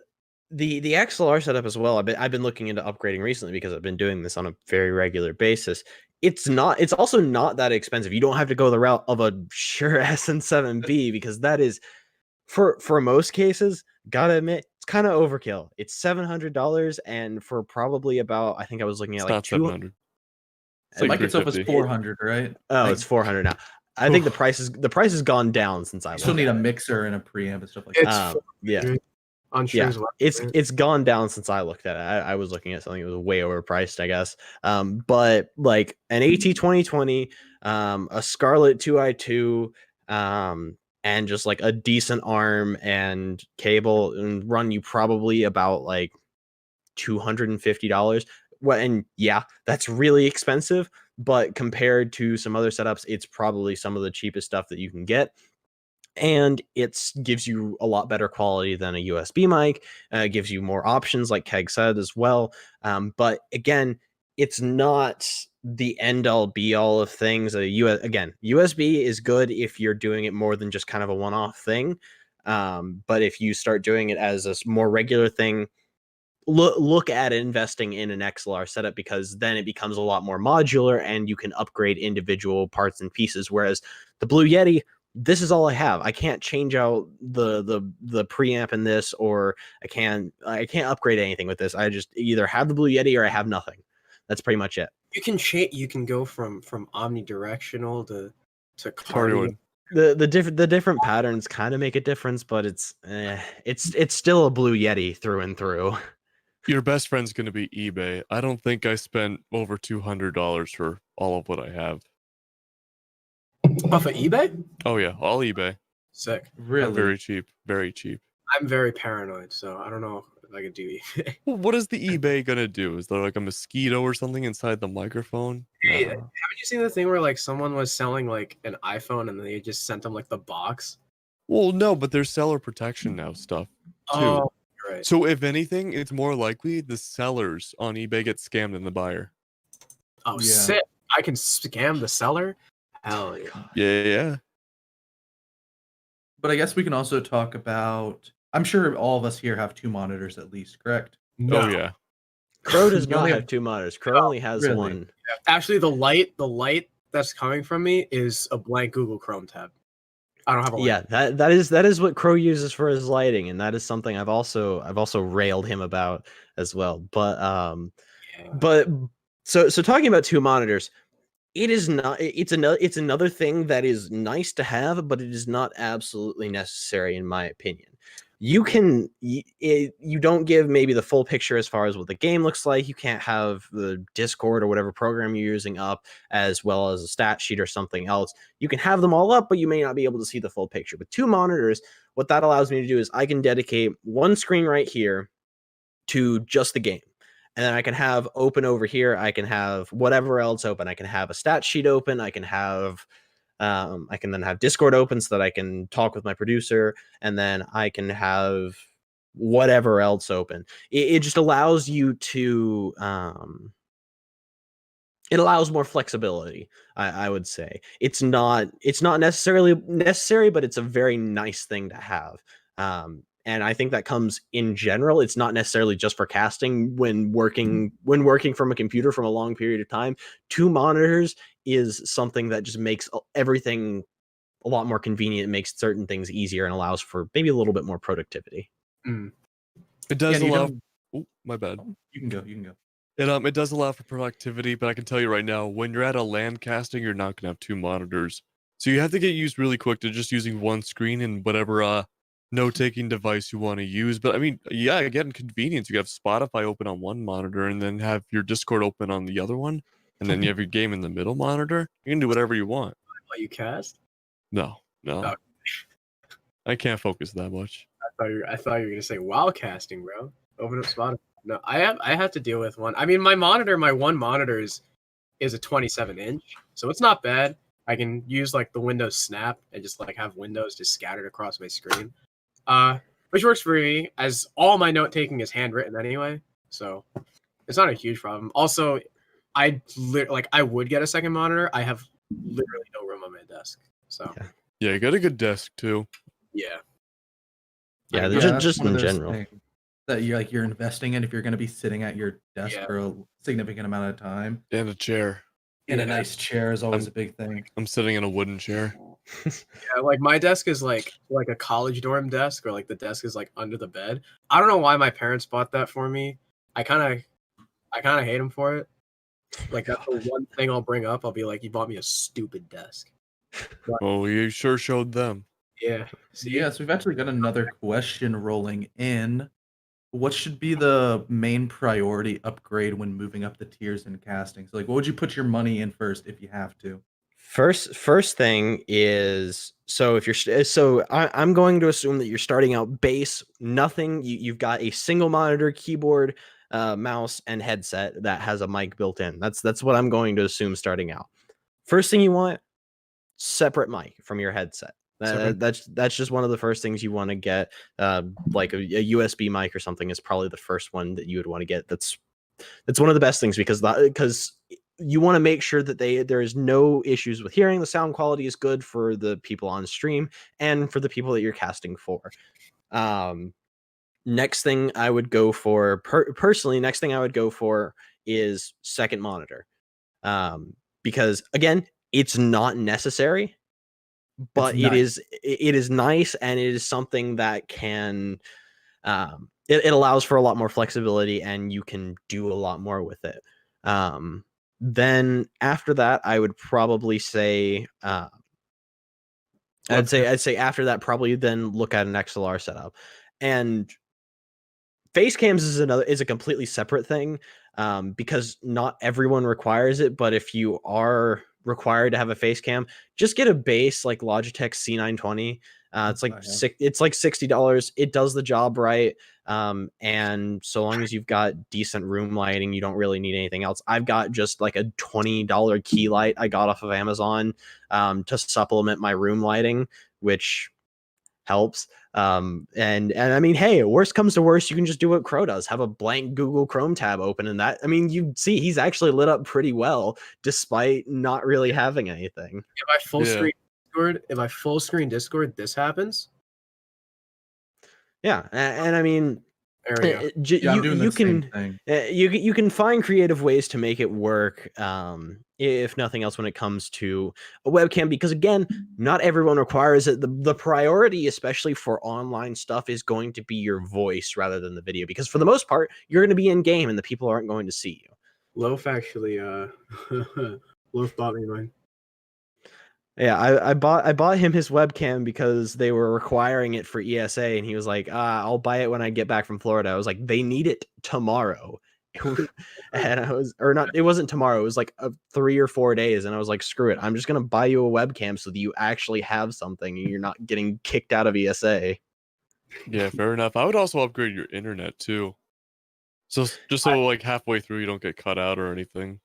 XLR setup as well. I've been looking into upgrading recently because I've been doing this on a very regular basis. It's also not that expensive. You don't have to go the route of a Shure SM7B because that is for most cases, gotta admit, it's kind of overkill. It's $700, and for probably about, I think I was looking at It's like not 700. It's The like mic itself is 350. 400, right? Oh, Like, it's 400 now. I think the price has gone down since I you still looked need a at it. mixer and a preamp and stuff like It's that. Yeah. on Yeah, Shure's it's gone down since I looked at it. I was looking at something that was way overpriced, I guess. But like an AT2020, a Scarlett 2i2, and just like a decent arm and cable, and run you probably about like $250. Well, and yeah, that's really expensive, but compared to some other setups, it's probably some of the cheapest stuff that you can get. And it gives you a lot better quality than a USB mic. Gives you more options, like Keg said as well. But again, it's not the end all be all of things. USB is good if you're doing it more than just kind of a one off thing. But if you start doing it as a more regular thing, look at investing in an XLR setup, because then it becomes a lot more modular and you can upgrade individual parts and pieces. Whereas the Blue Yeti, this is all I have. I can't change out the preamp in this, or I can't upgrade anything with this. I just either have the Blue Yeti or I have nothing. That's pretty much it. You can change. You can go from omnidirectional to Cardioid. cardioid. The different patterns kind of make a difference, but it's still a Blue Yeti through and through. Your best friend's going to be eBay. I don't think I spent over $200 for all of what I have. Off of eBay? Oh yeah, all eBay. Sick. Really? Very cheap. Very cheap. I'm very paranoid, so I don't know if I could do eBay. Well, what is the eBay gonna do? Is there like a mosquito or something inside the microphone? Hey, No. haven't you seen the thing where like someone was selling like an iPhone and they just sent them like the box? Well, no, but there's seller protection now stuff too. Oh, you're right. So if anything, it's more likely the sellers on eBay get scammed than the buyer. Oh, Yeah. sick. I can scam the seller? Hell yeah. Yeah. But I guess we can also talk about. I'm sure all of us here have 2 monitors at least, correct? Oh yeah. Crow does You not only have have- 2 monitors. Crow only has really? 1. Actually, the light that's coming from me is a blank Google Chrome tab. I don't have a light. Yeah, that is what Crow uses for his lighting, and that is something I've also railed him about as well. But so talking about 2 monitors, it is not. It's another thing that is nice to have, but it is not absolutely necessary in my opinion. You don't give maybe the full picture as far as what the game looks like. You can't have the Discord or whatever program you're using up, as well as a stat sheet or something else. You can have them all up, but you may not be able to see the full picture. With 2 monitors, what that allows me to do is I can dedicate one screen right here to just the game. And then I can have open over here. I can have whatever else open. I can have a stat sheet open. I can then have Discord open so that I can talk with my producer, and then I can have whatever else open. It just allows you to it allows more flexibility. I would say it's not necessarily necessary, but it's a very nice thing to have. And I think that comes in general. It's not necessarily just for casting. When working from a computer from a long period of time, 2 monitors is something that just makes everything a lot more convenient. It makes certain things easier and allows for maybe a little bit more productivity. It does Yeah, you allow. don't- Oh, my bad. You can go. You can go. It does allow for productivity, but I can tell you right now, when you're at a LAN casting, you're not gonna have 2 monitors, so you have to get used really quick to just using one screen and whatever note-taking device you want to use. But I mean, yeah, again, convenience. You have Spotify open on one monitor and then have your Discord open on the other one, and then you have your game in the middle monitor. You can do whatever you want. Let you cast? No, Oh. I can't focus that much. I thought you were gonna say WoW casting, bro. Open up Spotify. No, I have to deal with one. I mean, my one monitor is a 27-inch, so it's not bad. I can use like the Windows Snap and just like have windows just scattered across my screen, which works for me, as all my note taking is handwritten anyway, so it's not a huge problem. Also, I would get a second monitor. I have literally no room on my desk, so Yeah, you got a good desk too. yeah. Yeah, that's just one of in those general. things that you're investing in if you're going to be sitting at your desk Yeah. for a significant amount of time. And a chair. And a Yeah. nice chair is always a big thing. I'm sitting in a wooden chair. Yeah, like my desk is like a college dorm desk, or like the desk is like under the bed. I don't know why my parents bought that for me. I kind of hate them for it. Like that's the one thing I'll bring up. I'll be like, "You bought me a stupid desk." Oh, you sure showed them. Yeah. So yes, we've actually got another question rolling in. What should be the main priority upgrade when moving up the tiers in casting? So like, what would you put your money in first if you have to? First thing is, so if you're I'm going to assume that you're starting out base, nothing. You've got a single monitor, keyboard, mouse, and headset that has a mic built in. That's what I'm going to assume starting out. First thing you want, separate mic from your headset. That's just one of the first things you want to get. Like a USB mic or something is probably the first one that you would want to get. That's one of the best things, because you want to make sure that there is no issues with hearing. The sound quality is good for the people on stream and for the people that you're casting for. Next thing I would go for personally, next thing I would go for is second monitor. Because again, it's not necessary, but nice. it is nice, and it is something that can it allows for a lot more flexibility, and you can do a lot more with it. Then after that, I would probably say I'd say after that, probably then look at an XLR setup. And Facecams is a completely separate thing, because not everyone requires it. But if you are required to have a face cam, just get a base like Logitech C920. It's like $60. It does the job right. And so long as you've got decent room lighting, you don't really need anything else. I've got just like a $20 key light I got off of Amazon to supplement my room lighting, which helps. And I mean, hey, worst comes to worst, you can just do what Crow does, have a blank Google Chrome tab open, and that, I mean, you see he's actually lit up pretty well despite not really having anything. If I full screen Discord, this happens. Yeah, and I mean, There we go. I'm doing the same thing. You can find creative ways to make it work, if nothing else, when it comes to a webcam, because again, not everyone requires it. The priority, especially for online stuff, is going to be your voice rather than the video, because for the most part, you're going to be in game and the people aren't going to see you. Loaf actually Loaf bought me mine. Yeah, I bought him his webcam because they were requiring it for ESA, and he was like, I'll buy it when I get back from Florida. I was like, they need it tomorrow. And I was, or not, it wasn't tomorrow, it was like 3 or 4 days, and I was like, screw it, I'm just gonna buy you a webcam so that you actually have something and you're not getting kicked out of ESA. Yeah, fair enough. I would also upgrade your internet too. So just so like halfway through you don't get cut out or anything.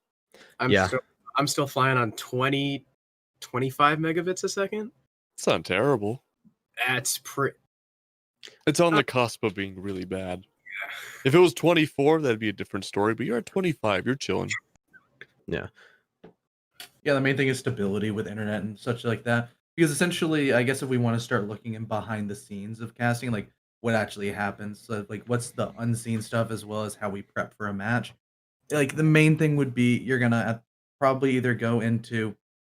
I'm still flying on 25 megabits a second. It's not terrible. That's pretty. It's on the cusp of being really bad. Yeah. If it was 24, that'd be a different story. But you're at 25, you're chilling. Yeah. Yeah, the main thing is stability with internet and such like that. Because essentially, I guess if we want to start looking in behind the scenes of casting, like what actually happens, so like what's the unseen stuff, as well as how we prep for a match. Like the main thing would be you're gonna probably either go into,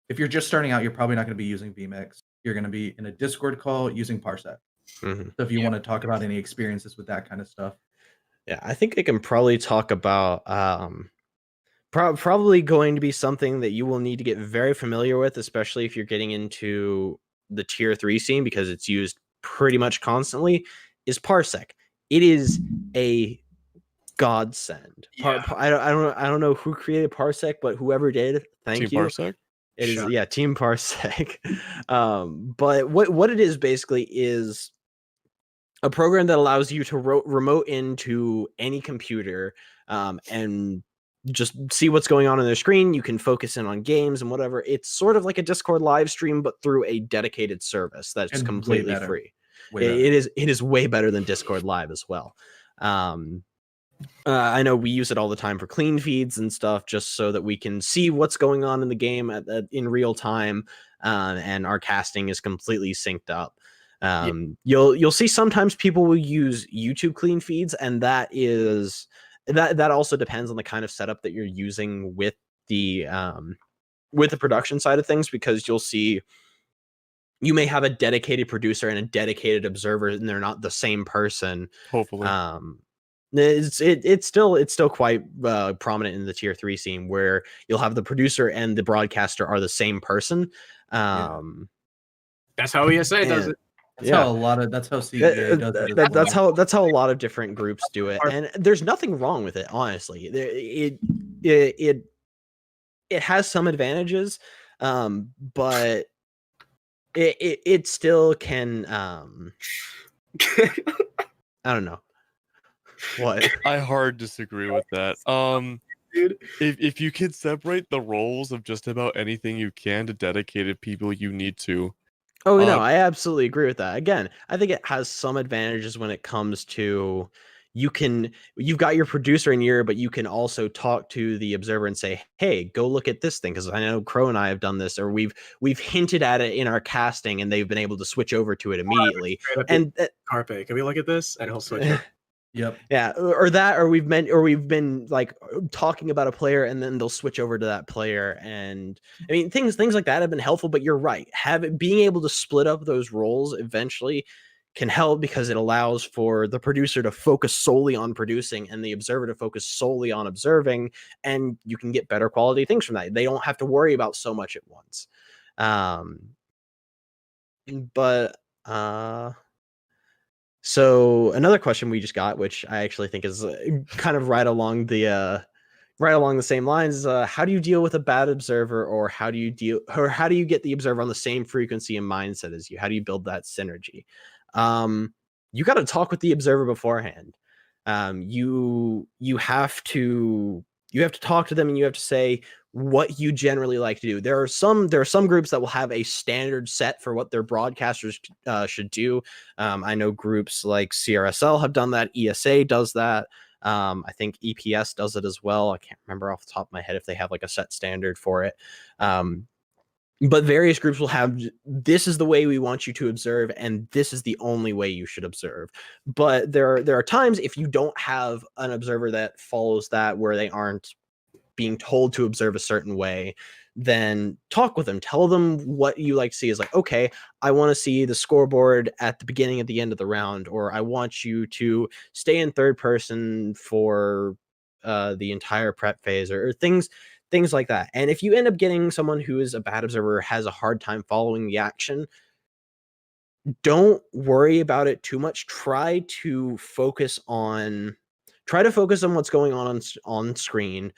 if you're just starting out, you're probably not going to be using vMix. You're going to be in a Discord call using Parsec. Mm-hmm. So if you want to talk about any experiences with that kind of stuff. Yeah, I think I can probably talk about probably going to be something that you will need to get very familiar with, especially if you're getting into the tier 3 scene, because it's used pretty much constantly, is Parsec. It is a godsend. Yeah. I don't know who created Parsec, but whoever did, thank you. Parsec? It is, yeah, Team Parsec. But what it is basically is a program that allows you to remote into any computer and just see what's going on their screen. You can focus in on games and whatever. It's sort of like a Discord live stream, but through a dedicated service that's completely free. It is way better than Discord Live as well. I know we use it all the time for clean feeds and stuff, just so that we can see what's going on in the game in real time, and our casting is completely synced up. You'll see sometimes people will use YouTube clean feeds, and that also depends on the kind of setup that you're using with the production side of things, because you'll see you may have a dedicated producer and a dedicated observer, and they're not the same person. Hopefully. It's still quite prominent in the tier 3 scene, where you'll have the producer and the broadcaster are the same person. That's how ESA does it. That's how CEA does it. That's how a lot of different groups do it, and there's nothing wrong with it, honestly. It has some advantages, but it still can I don't know. What? I hard disagree with that. Dude. If you can separate the roles of just about anything you can to dedicated people, you need to. Oh, no, I absolutely agree with that. Again, I think it has some advantages when it comes to you've got your producer in here, but you can also talk to the observer and say, hey, go look at this thing, because I know Crow and I have done this, or we've hinted at it in our casting, and they've been able to switch over to it immediately. And Carpe, can we look at this? And he'll switch it. Yep. Yeah, or we've been like talking about a player and then they'll switch over to that player, and I mean things like that have been helpful. But you're right, being able to split up those roles eventually can help, because it allows for the producer to focus solely on producing and the observer to focus solely on observing, and you can get better quality things from that. They don't have to worry about so much at once. But so another question we just got, which I actually think is kind of right along the same lines, is how do you deal with a bad observer, or how do you get the observer on the same frequency and mindset as you? How do you build that synergy? You got to talk with the observer beforehand. You have to talk to them, and you have to say what you generally like to do. There are some groups that will have a standard set for what their broadcasters should do. I know groups like CRSL have done that. ESA does that. I think EPS does it as well. I can't remember off the top of my head if they have like a set standard for it. But various groups will have, this is the way we want you to observe, and this is the only way you should observe. But there are times, if you don't have an observer that follows that, where they aren't being told to observe a certain way, then talk with them. Tell them what you like to see is like, okay, I want to see the scoreboard at the beginning, at the end of the round, or I want you to stay in third person for the entire prep phase, or things like that. And if you end up getting someone who is a bad observer, has a hard time following the action, don't worry about it too much. Try to focus on what's going on screen,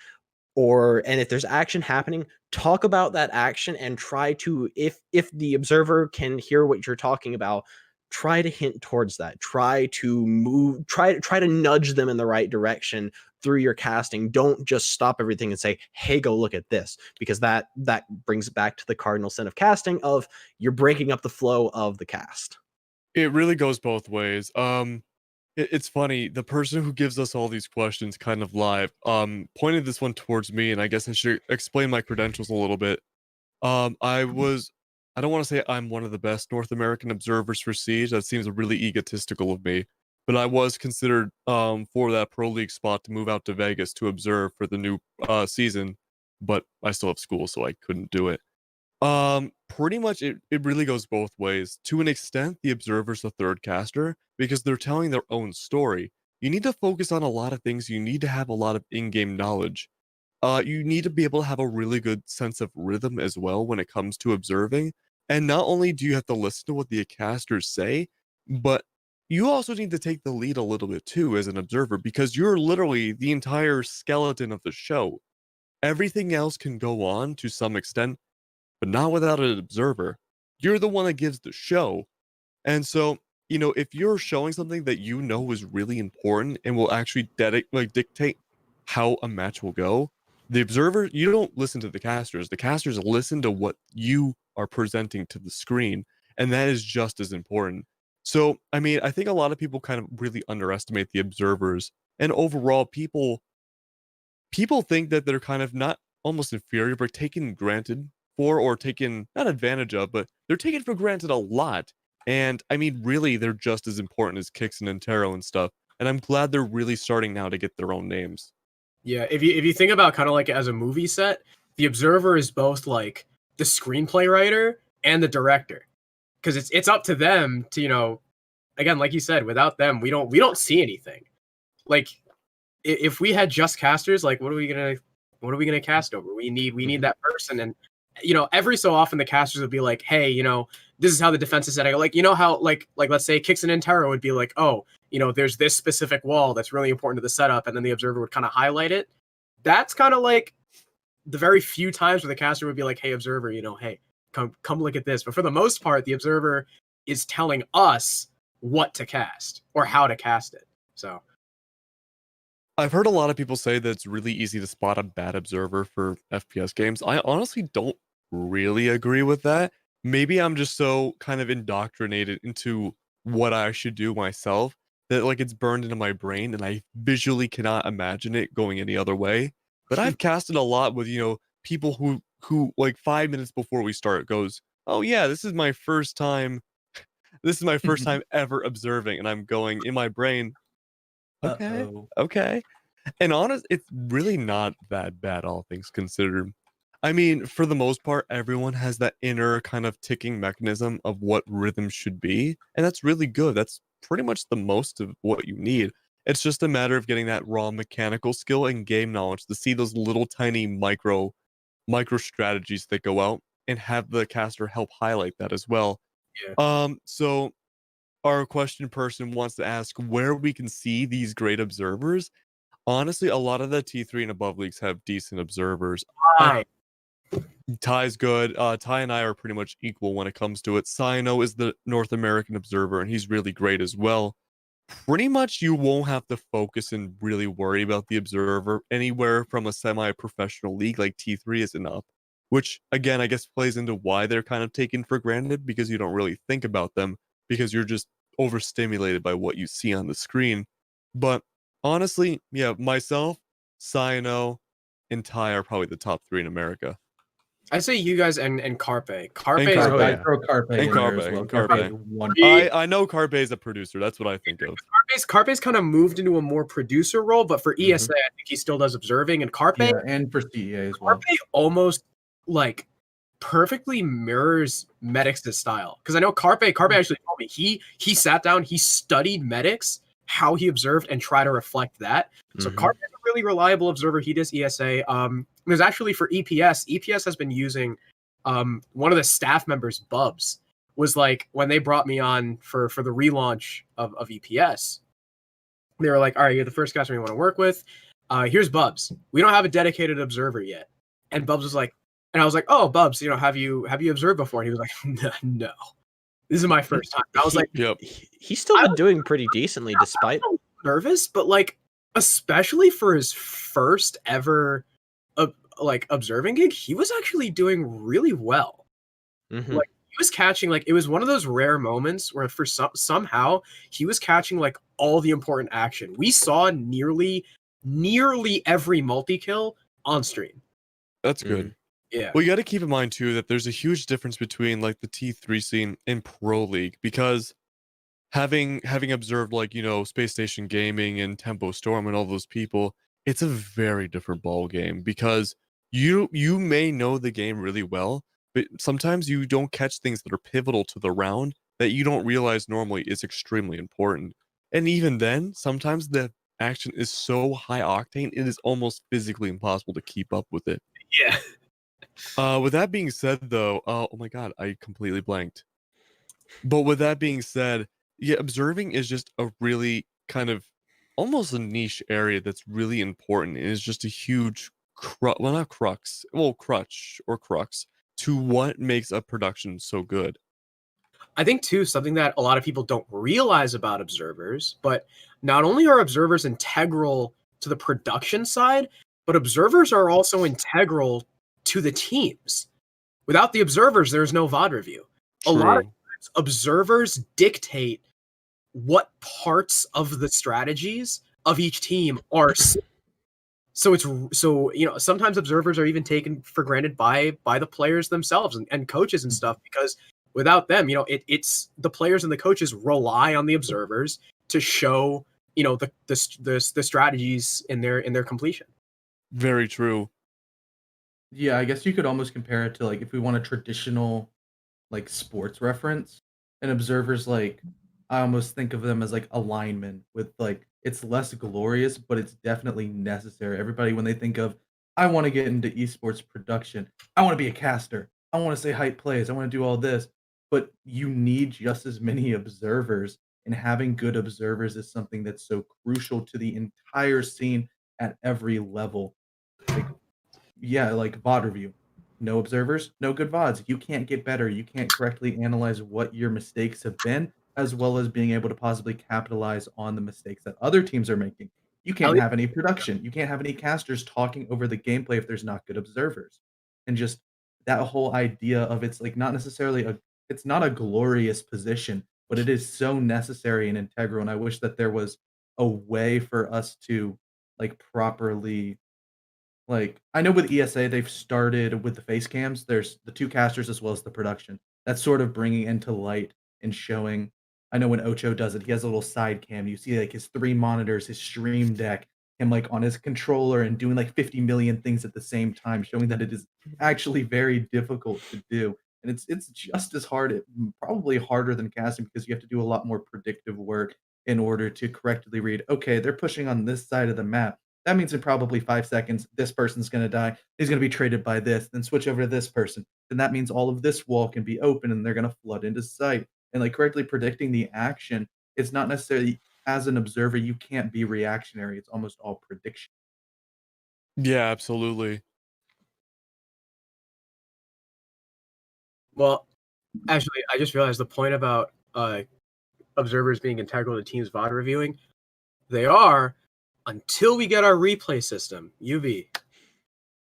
and if there's action happening, talk about that action, and try to, if the observer can hear what you're talking about, try to hint towards that. Try to nudge them in the right direction through your casting. Don't just stop everything and say, hey, go look at this, because that brings it back to the cardinal sin of casting, of you're breaking up the flow of the cast. It really goes both ways. It's funny, the person who gives us all these questions kind of live pointed this one towards me, and I guess I should explain my credentials a little bit. I don't want to say I'm one of the best North American observers for Siege. That seems really egotistical of me. But I was considered for that Pro League spot to move out to Vegas to observe for the new season, but I still have school, so I couldn't do it. Pretty much it really goes both ways. To an extent, the observer's the third caster, because they're telling their own story. You need to focus on a lot of things. You need to have a lot of in-game knowledge. You need to be able to have a really good sense of rhythm as well when it comes to observing. And not only do you have to listen to what the casters say, but you also need to take the lead a little bit too as an observer, because you're literally the entire skeleton of the show. Everything else can go on to some extent, but not without an observer. You're the one that gives the show. And so, if you're showing something that you know is really important and will actually dictate how a match will go, the observer, you don't listen to the casters. The casters listen to what you are presenting to the screen, and that is just as important. So, I mean, I think a lot of people kind of really underestimate the observers, and overall, people think that they're kind of not almost inferior, but taken granted for, or taken not advantage of, but they're taken for granted a lot. And I mean, really, they're just as important as Kixon and Taro and stuff. And I'm glad they're really starting now to get their own names. Yeah, if you think about kind of like as a movie set, the observer is both like the screenplay writer and the director, because it's up to them to, again, like you said, without them, we don't see anything. Like if we had just casters, like what are we gonna cast over? We need that person, and every so often the casters would be like, hey, this is how the defense is setting. Like, how like let's say Kixon and Taro would be like, oh, there's this specific wall that's really important to the setup, and then the observer would kind of highlight it. That's kind of like the very few times where the caster would be like, hey, observer, hey, come look at this. But for the most part, the observer is telling us what to cast or how to cast it. So I've heard a lot of people say that it's really easy to spot a bad observer for FPS games. I honestly don't really agree with that. Maybe I'm just so kind of indoctrinated into what I should do myself that like it's burned into my brain, and I visually cannot imagine it going any other way. But I've casted a lot with, people who like 5 minutes before we start goes, oh yeah, this is my first time ever observing. And I'm going in my brain, Okay. Uh-oh. Okay. And honest, it's really not that bad, all things considered. I mean, for the most part, everyone has that inner kind of ticking mechanism of what rhythm should be, and that's really good. That's pretty much the most of what you need. It's just a matter of getting that raw mechanical skill and game knowledge to see those little tiny micro strategies that go out and have the caster help highlight that as well. Yeah. So our question person wants to ask where we can see these great observers. Honestly, a lot of the T3 and above leagues have decent observers. Hi. Ty's good. Ty and I are pretty much equal when it comes to it. Sino is the North American observer, and he's really great as well. Pretty much you won't have to focus and really worry about the observer anywhere from a semi-professional league like T3 is enough, which again I guess plays into why they're kind of taken for granted because you don't really think about them because you're just overstimulated by what you see on the screen. But honestly, yeah, myself, Sino, and Ty are probably the top 3 in America. I say you guys and Carpe. Carpe And is Carpe. Oh, good. I'd throw Carpe And in there as Carpe, well. and Carpe. Carpe is wonderful. I know Carpe is a producer. That's what I think of. Carpe's kind of moved into a more producer role, but for ESA, I think he still does observing. And Carpe, Yeah, and for CEA as well. Carpe almost like perfectly mirrors Medics' style. Because I know Carpe actually told me he sat down, he studied Medics, how he observed, and tried to reflect that. So Carpe is a really reliable observer. He does ESA. There's actually for EPS. EPS has been using one of the staff members, Bubs, was like when they brought me on for the relaunch of EPS. They were like, all right, you're the first caster we want to work with. Here's Bubs. We don't have a dedicated observer yet. And Bubs was like, and I was like, oh, Bubs, have you observed before? And he was like, no, this is my first time. I was like, Yep. He's still been doing pretty decently despite. nervous, but like, especially for his first ever observing gig, he was actually doing really well. Mhm. Like he was catching, like it was one of those rare moments where for somehow he was catching like all the important action. We saw nearly every multi-kill on stream. That's good. Yeah. Well, you got to keep in mind too that there's a huge difference between like the T3 scene and Pro League because having observed like Space Station Gaming and Tempo Storm and all those people, it's a very different ball game because you may know the game really well, but sometimes you don't catch things that are pivotal to the round that you don't realize normally is extremely important. And even then, sometimes the action is so high octane it is almost physically impossible to keep up with it. Yeah. With that being said, though, oh my god, I completely blanked. But with that being said, yeah, observing is just a really kind of almost a niche area that's really important. It is just a huge not crux, well, crutch or crux to what makes a production so good. I think too, something that a lot of people don't realize about observers, but not only are observers integral to the production side, but observers are also integral to the teams. Without the observers, there's no VOD review. True. A lot of times, observers dictate what parts of the strategies of each team are. So sometimes observers are even taken for granted by the players themselves and coaches and stuff because without them, it's the players and the coaches rely on the observers to show the strategies in their completion. Very true. Yeah, I guess you could almost compare it to like if we want a traditional like sports reference, and observers like I almost think of them as like a lineman with like it's less glorious, but it's definitely necessary. Everybody when they think of I want to get into esports production, I want to be a caster, I want to say hype plays, I want to do all this, but you need just as many observers, and having good observers is something that's so crucial to the entire scene at every level. Like yeah, like VOD review. No observers, no good VODs. You can't get better. You can't correctly analyze what your mistakes have been, as well as being able to possibly capitalize on the mistakes that other teams are making. You can't have any production. You can't have any casters talking over the gameplay if there's not good observers. And just that whole idea of it's like not necessarily it's not a glorious position, but it is so necessary and integral. And I wish that there was a way for us to like properly like, I know with ESA, they've started with the face cams. There's the 2 casters as well as the production. That's sort of bringing into light and showing, I know when Ocho does it, he has a little side cam. You see like his 3 monitors, his stream deck, him like on his controller and doing like 50 million things at the same time, showing that it is actually very difficult to do. And it's just as hard, probably harder than casting because you have to do a lot more predictive work in order to correctly read, okay, they're pushing on this side of the map. That means in probably 5 seconds, this person's going to die. He's going to be traded by this, then switch over to this person. Then that means all of this wall can be open and they're going to flood into sight. And like correctly predicting the action, it's not necessarily as an observer, you can't be reactionary. It's almost all prediction. Yeah, absolutely. Well, actually, I just realized the point about observers being integral to teams VOD reviewing. They are until we get our replay system. UV.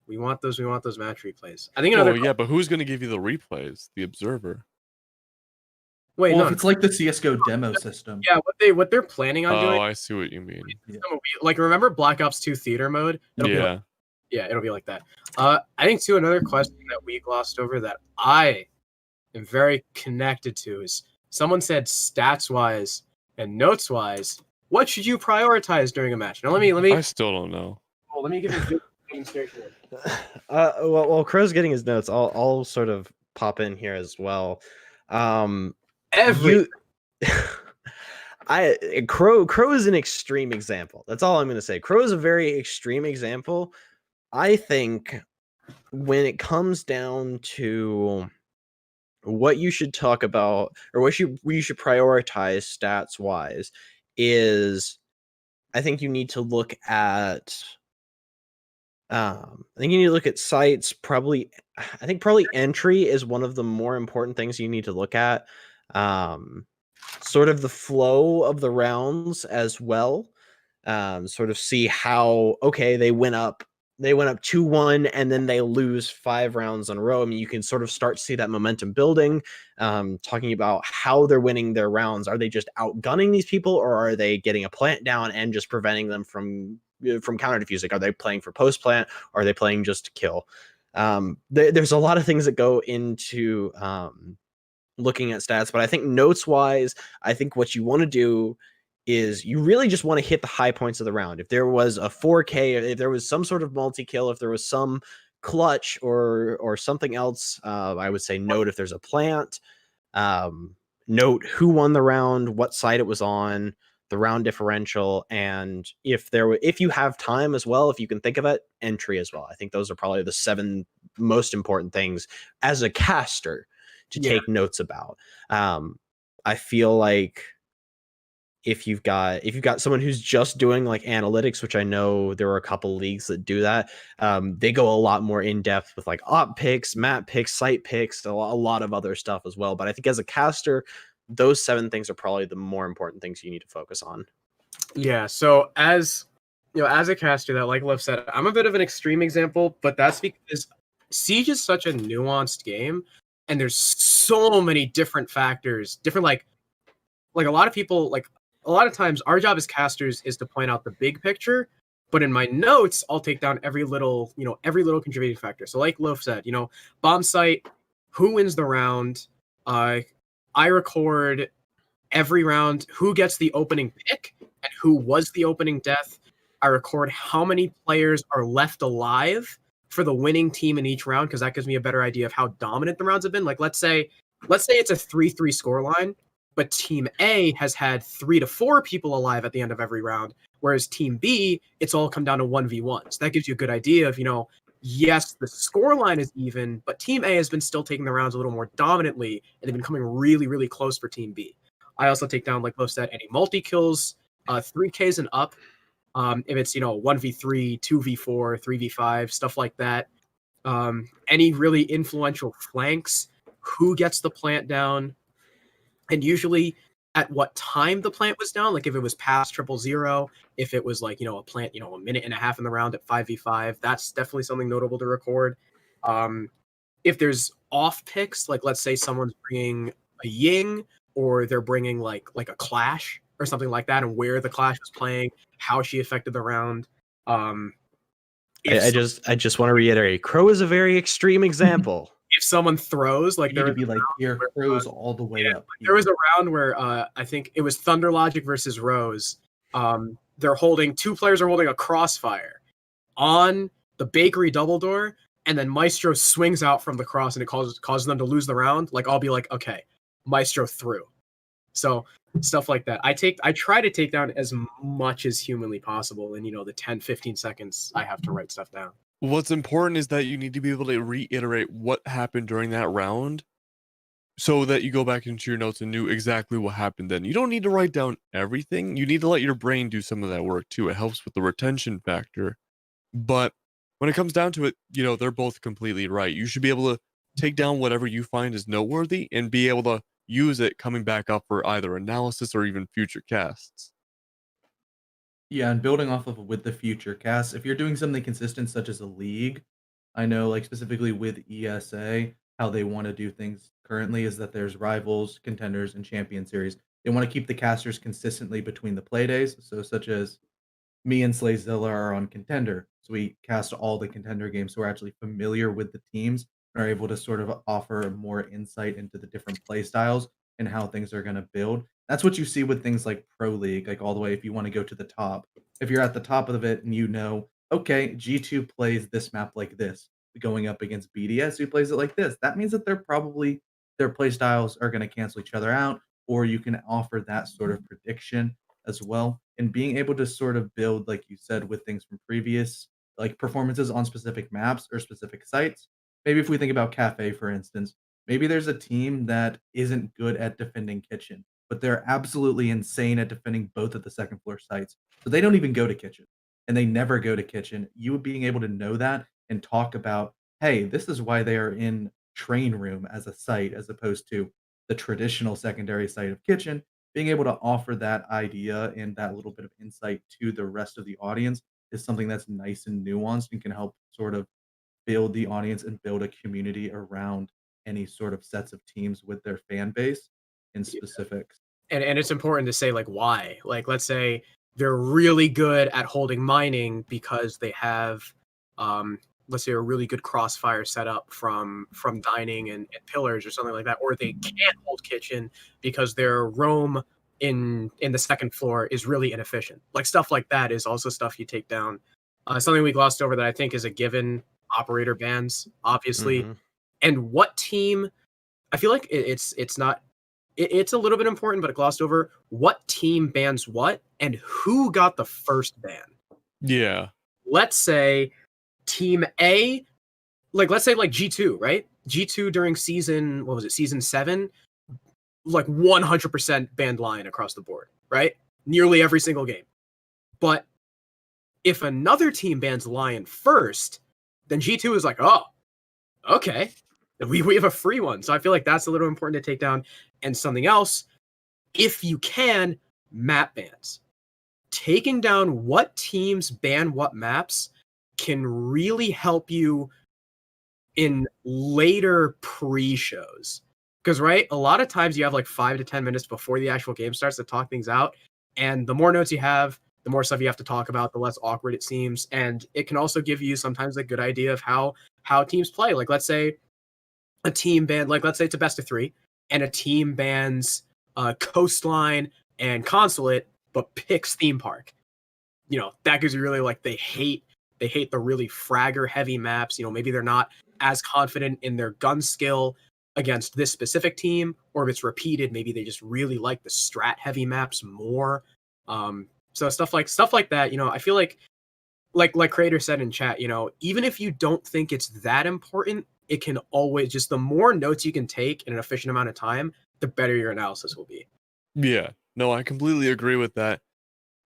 We want those match replays. I think another. Oh yeah, but who's gonna give you the replays? The observer. Wait, Well, no. if it's like the CS:GO demo system. Yeah, what they're planning on doing. Oh, I see what you mean. Like, remember Black Ops 2 theater mode? Yeah. It'll be like that. I think too, another question that we glossed over that I am very connected to is someone said stats wise and notes wise, what should you prioritize during a match? Now let me I still don't know. let me give you a demonstration. While Crow's getting his notes, I'll sort of pop in here as well. Every Crow is an extreme example. That's all I'm going to say. Crow is a very extreme example. I think when it comes down to what you should talk about or what you should prioritize stats wise is I think you need to look at sites. Probably entry is one of the more important things you need to look at. Sort of the flow of the rounds as well. Sort of see how they went up 2-1 and then they lose 5 rounds in a row. I mean, you can sort of start to see that momentum building. Talking about how they're winning their rounds. Are they just outgunning these people, or are they getting a plant down and just preventing them from counter defusing? Are they playing for post plant, or are they playing just to kill? There's a lot of things that go into looking at stats, but I think notes wise, I think what you want to do is you really just want to hit the high points of the round. If there was a 4K, if there was some sort of multi-kill, if there was some clutch or something else, I would say note if there's a plant, note who won the round, what side it was on, the round differential, and if you have time as well, if you can think of it, entry as well. I think those are probably the 7 most important things as a caster to take notes about. I feel like if you've got someone who's just doing like analytics, which I know there are a couple leagues that do that, they go a lot more in depth with like op picks, map picks, site picks, a lot of other stuff as well. But I think as a caster, those 7 things are probably the more important things you need to focus on. Yeah. So as a caster, that like Love said, I'm a bit of an extreme example, but that's because Siege is such a nuanced game, and there's so many different factors, different like a lot of people like. A lot of times our job as casters is to point out the big picture, but in my notes, I'll take down every little contributing factor. So like Loaf said, bomb site, who wins the round? I record every round, who gets the opening pick and who was the opening death. I record how many players are left alive for the winning team in each round, because that gives me a better idea of how dominant the rounds have been. Like let's say it's a 3-3 scoreline, but Team A has had 3 to 4 people alive at the end of every round, whereas Team B, it's all come down to 1v1. So that gives you a good idea of, yes, the scoreline is even, but Team A has been still taking the rounds a little more dominantly, and they've been coming really, really close for Team B. I also take down, like Lo said, any multi-kills, 3Ks and up. If it's, 1v3, 2v4, 3v5, stuff like that. Any really influential flanks, who gets the plant down, and usually at what time the plant was down. Like if it was past 000, if it was like, a plant, a minute and a half in the round at 5v5, that's definitely something notable to record. If there's off picks, like let's say someone's bringing a Ying, or they're bringing like a clash or something like that, and where the clash was playing, how she affected the round. I just want to reiterate, Crow is a very extreme example. if someone throws, like You there need to was be like your where, crows all the way yeah, up. there was Here. a round where I think it was Thunder Logic versus Rose. They're holding two players are holding a crossfire on the bakery double door, and then Maestro swings out from the cross, and it causes them to lose the round. Like I'll be like, okay, Maestro threw. So stuff like that. I try to take down as much as humanly possible in the 10-15 seconds I have to write stuff down. What's important is that you need to be able to reiterate what happened during that round so that you go back into your notes and knew exactly what happened then. You don't need to write down everything. You need to let your brain do some of that work too. It helps with the retention factor. But when it comes down to it, they're both completely right. You should be able to take down whatever you find is noteworthy and be able to use it coming back up for either analysis or even future casts. Yeah, and building off of with the future cast, if you're doing something consistent such as a league, I know like specifically with ESA, how they want to do things currently is that there's rivals, contenders, and champion series. They want to keep the casters consistently between the play days. So such as me and Slayzilla are on Contender, so we cast all the Contender games, so we're actually familiar with the teams and are able to sort of offer more insight into the different play styles and how things are going to build. That's what you see with things like Pro League, like all the way if you want to go to the top. If you're at the top of it and okay, G2 plays this map like this, going up against BDS who plays it like this, that means that their play styles are going to cancel each other out, or you can offer that sort of prediction as well. And being able to sort of build, like you said, with things from previous like performances on specific maps or specific sites. Maybe if we think about Cafe, for instance, maybe there's a team that isn't good at defending Kitchen, but they're absolutely insane at defending both of the second floor sites. So they don't even go to Kitchen and they never go to Kitchen. You being able to know that and talk about, hey, this is why they are in Train Room as a site as opposed to the traditional secondary site of Kitchen, being able to offer that idea and that little bit of insight to the rest of the audience is something that's nice and nuanced and can help sort of build the audience and build a community around any sort of sets of teams with their fan base in specifics. And it's important to say like why. Like let's say they're really good at holding mining because they have let's say a really good crossfire setup from dining and pillars or something like that, or they can't hold kitchen because their roam in the second floor is really inefficient. Like stuff like that is also stuff you take down. Something we glossed over that I think is a given: operator bans, obviously. Mhm. And what team? I feel like it's not. It's a little bit important, but it glossed over. What team bans what, and who got the first ban? Yeah. Let's say Team A, like let's say like G2, right? G2 during season, what was it, season 7? Like 100% banned Lion across the board, right? Nearly every single game. But if another team bans Lion first, then G2 is like, oh, okay, we have a free one. So I feel like that's a little important to take down. And something else, if you can, map bans. Taking down what teams ban what maps can really help you in later pre-shows. Because, right, a lot of times you have like 5 to 10 minutes before the actual game starts to talk things out. And the more notes you have, the more stuff you have to talk about, the less awkward it seems. And it can also give you sometimes a good idea of how teams play. Like, let's say a team ban, like, let's say it's a best of 3, and a team bans Coastline and Consulate, but picks Theme Park. That gives you really like they hate the really fragger heavy maps. Maybe they're not as confident in their gun skill against this specific team, or if it's repeated, maybe they just really like the strat heavy maps more. So stuff like that. I feel like Creator said in chat. Even if you don't think it's that important, it can always just the more notes you can take in an efficient amount of time, the better your analysis will be. Yeah. No, I completely agree with that.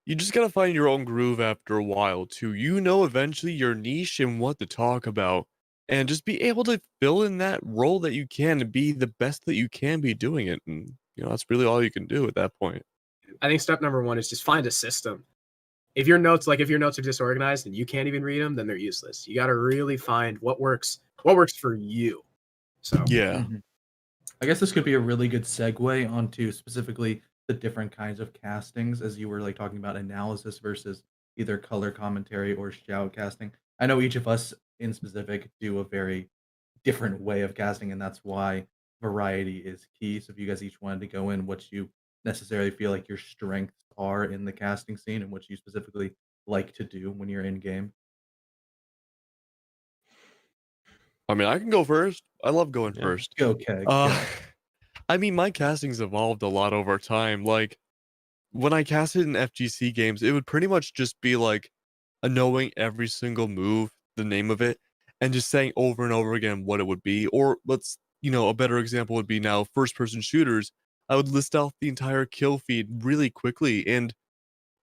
You just gotta find your own groove after a while too. Eventually your niche and what to talk about, and just be able to fill in that role that you can and be the best that you can be doing it. And that's really all you can do at that point. I think step number 1 is just find a system. If your notes are disorganized and you can't even read them, then they're useless. You got to really find what works for you. So Yeah. Mhm. I guess this could be a really good segue onto specifically the different kinds of castings, as you were like talking about analysis versus either color commentary or shout casting. I know each of us in specific do a very different way of casting, and that's why variety is key. So if you guys each wanted to go in what you necessarily feel like your strengths are in the casting scene and what you specifically like to do when you're in game. I mean, I can go first. I love going Yeah. first. Go, Keg. Uh, I mean, my casting's evolved a lot over time. Like, when I casted in FGC games, it would pretty much just be like knowing every single move, the name of it, and just saying over and over again what it would be. Or a better example would be now first person shooters. I would list out the entire kill feed really quickly, and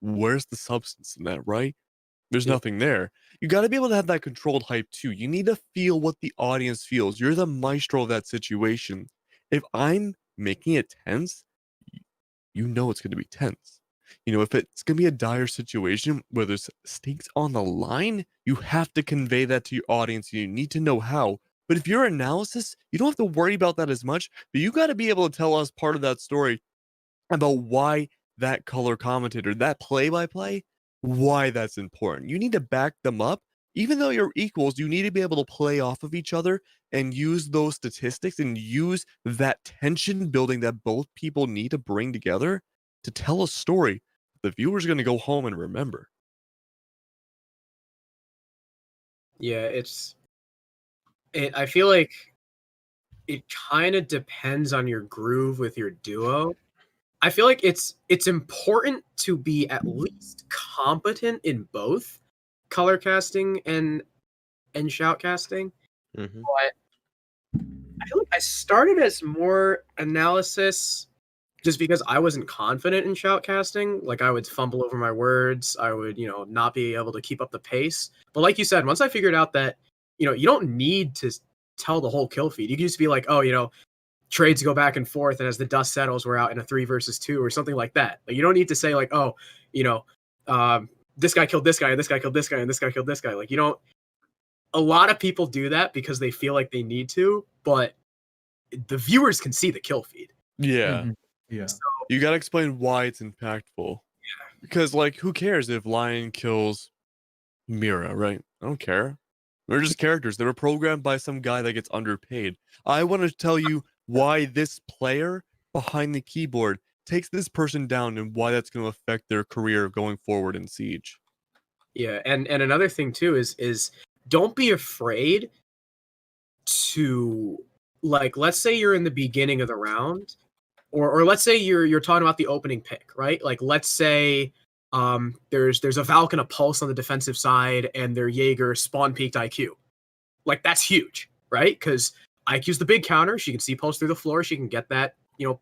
where's the substance in that, right? There's Yeah. nothing there. You got to be able to have that controlled hype too. You need to feel what the audience feels. You're the maestro of that situation. If I'm making it tense, you know it's going to be tense. If it's going to be a dire situation where there's stakes on the line, you have to convey that to your audience. You need to know how. But if you're analysis, you don't have to worry about that as much, but you got to be able to tell us part of that story about why that color commentator, that play-by-play, why that's important. You need to back them up. Even though you're equals, you need to be able to play off of each other and use those statistics and use that tension building that both people need to bring together to tell a story the viewer's going to go home and remember. Yeah, I feel like it kind of depends on your groove with your duo. I feel like it's important to be at least competent in both color casting and shout casting. Mhm. But I feel like I started as more analysis just because I wasn't confident in shout casting. Like I would fumble over my words. I would, not be able to keep up the pace. But like you said, once I figured out that, you don't need to tell the whole kill feed. You can just be like, oh, trades go back and forth, and as the dust settles, we're out in a 3 versus 2 or something like that. Like you don't need to say like, oh, this guy killed this guy, and this guy killed this guy, and this guy killed this guy. Like you don't. A lot of people do that because they feel like they need to, but the viewers can see the kill feed. Yeah. Mhm. Yeah. So, You got to explain why it's impactful. yeah. Because, like, who cares if Lion kills Mira, right? I don't care. They're just characters. They were programmed by some guy that gets underpaid. I want to tell you why this player behind the keyboard takes this person down and why that's going to affect their career going forward in Siege. Yeah, and another thing too is don't be afraid to, like, let's say you're in the beginning of the round, or let's say you're talking about the opening pick, right? Like let's say there's a Valk and a Pulse on the defensive side, and their Jaeger spawn peaked IQ. Like that's huge, right? Because IQ's the big counter. She can see Pulse through the floor. She can get that,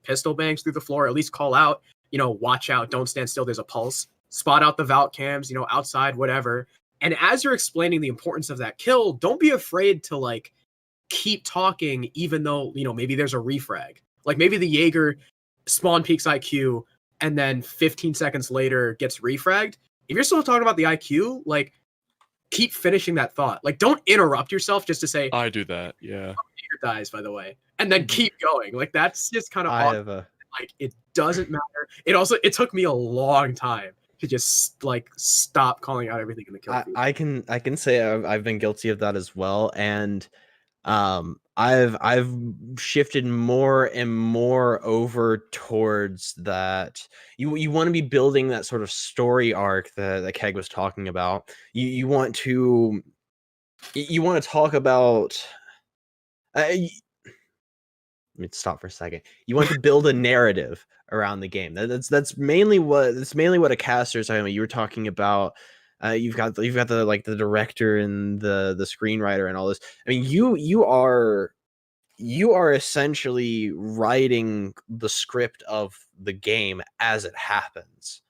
pistol bangs through the floor, at least call out, watch out, don't stand still, there's a Pulse. Spot out the Valk cams, outside, whatever. And as you're explaining the importance of that kill, don't be afraid to like keep talking, even though, maybe there's a refrag. Like maybe the Jaeger spawn peaks IQ and then 15 seconds later gets refragged. If you're still talking about the IQ, like keep finishing that thought. Like don't interrupt yourself just to say I do that, yeah. Jaeger dies, by the way, and then keep going. Like that's just kind of I have a like it doesn't matter. It took me a long time to just like stop calling out everything in the kill feed. I can say I've been guilty of that as well, and I've shifted more and more over towards that. You want to be building that sort of story arc that Keg was talking about. You want to talk about. Let me stop for a second. You want to build a narrative around the game. That's mainly what a caster is talking about. You were talking about. You've got the like the director and the screenwriter and all this. I mean, you are essentially writing the script of the game as it happens.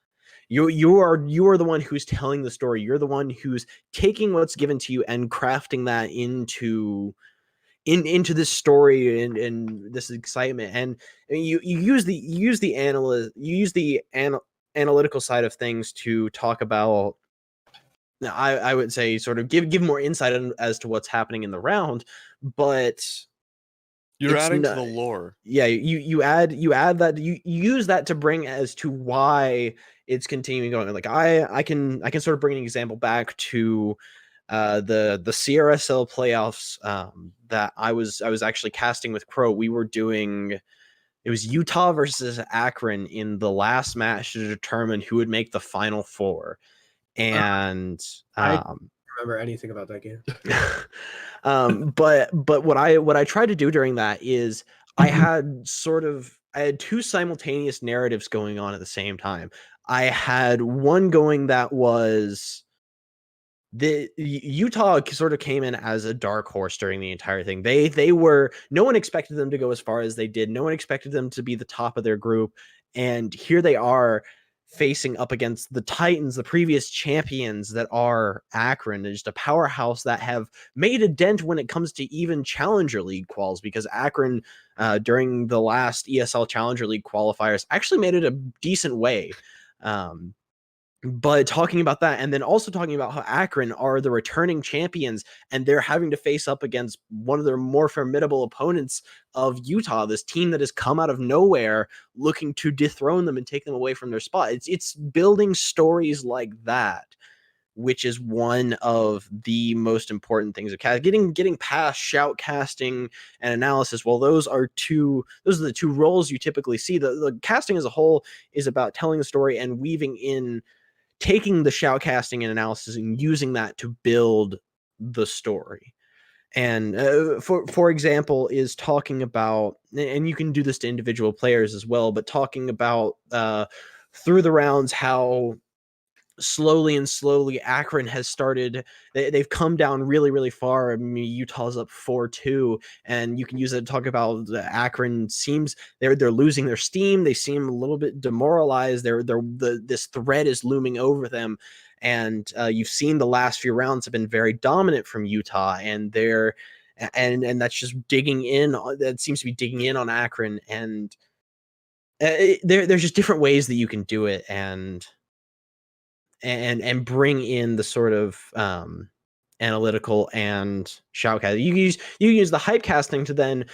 You are the one who's telling the story. You're the one who's taking what's given to you and crafting that into this story and this excitement. And you use the analytical side of things to talk about. I would say sort of give more insight as to what's happening in the round, but You're adding to the lore. Yeah, you add that, you use that to bring as to why it's continuing going. Like I can sort of bring an example back to the CRSL playoffs that I was actually casting with Crow. We were doing, it was Utah versus Akron in the last match to determine who would make the Final Four. And I don't remember anything about that game. but what I tried to do during that is I had two simultaneous narratives going on at the same time. I had one going that was the Utah sort of came in as a dark horse during the entire thing. They were, no one expected them to go as far as they did. No one expected them to be the top of their group, and here they are facing up against the Titans, the previous champions that are Akron, and just a powerhouse that have made a dent when it comes to even Challenger League quals, because Akron during the last ESL Challenger League qualifiers actually made it a decent way. But talking about that, and then also talking about how Akron are the returning champions, and they're having to face up against one of their more formidable opponents of Utah, this team that has come out of nowhere looking to dethrone them and take them away from their spot. It's building stories like that, which is one of the most important things of getting past shoutcasting and analysis. Well, those are the two roles you typically see. The casting as a whole is about telling the story and weaving in, taking the shoutcasting and analysis and using that to build the story. And for example, is talking about, and you can do this to individual players as well, but talking about through the rounds how slowly Akron has started, they've come down really far. I mean, Utah's up 4-2, and you can use it to talk about Akron seems they're losing their steam. They seem a little bit demoralized. This threat is looming over them, and you've seen the last few rounds have been very dominant from Utah, and and that's just digging in. That seems to be digging in on Akron, and there's just different ways that you can do it, and bring in the sort of analytical and shoutcast. You can use the hype casting to then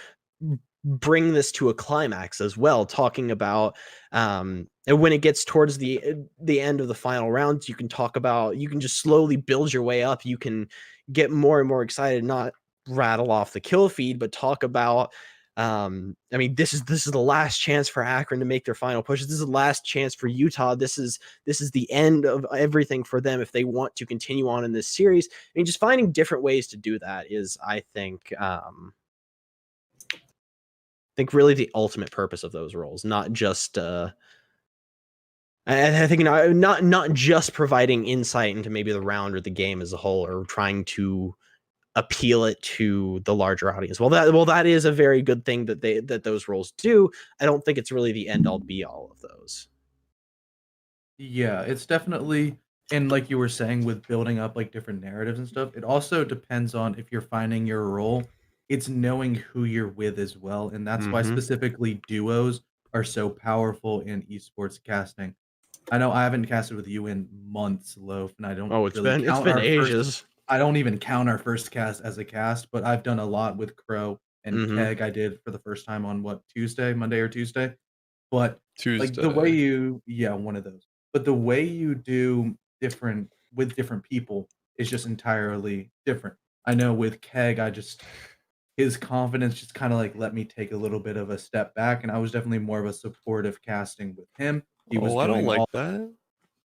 bring this to a climax as well, talking about and when it gets towards the end of the final rounds, you can just slowly build your way up. You can get more and more excited, not rattle off the kill feed, but talk about I mean, this is the last chance for Akron to make their final push. This is the last chance for Utah. This is the end of everything for them if they want to continue on in this series. I mean, just finding different ways to do that is, I think really the ultimate purpose of those roles, not just I think not just providing insight into maybe the round or the game as a whole, or trying to appeal it to the larger audience. Well, that is a very good thing that those roles do. I don't think it's really the end all be all of those. Yeah, it's definitely, and like you were saying with building up like different narratives and stuff, it also depends on if you're finding your role. It's knowing who you're with as well, and that's why Mm-hmm. specifically duos are so powerful in esports casting. I know I haven't casted with you in months, Loaf, and I don't Oh, it's really count been our first. ages. I don't even count our first cast as a cast, but I've done a lot with Crow and Mm-hmm. Keg. I did for the first time on what, Tuesday, Monday or Tuesday. But like the way Tuesday. you, yeah, one of those. But the way you do different with different people is just entirely different. I know with Keg, his confidence just kind of like let me take a little bit of a step back, and I was definitely more of a supportive casting with him. He was Oh, I don't doing like all. that.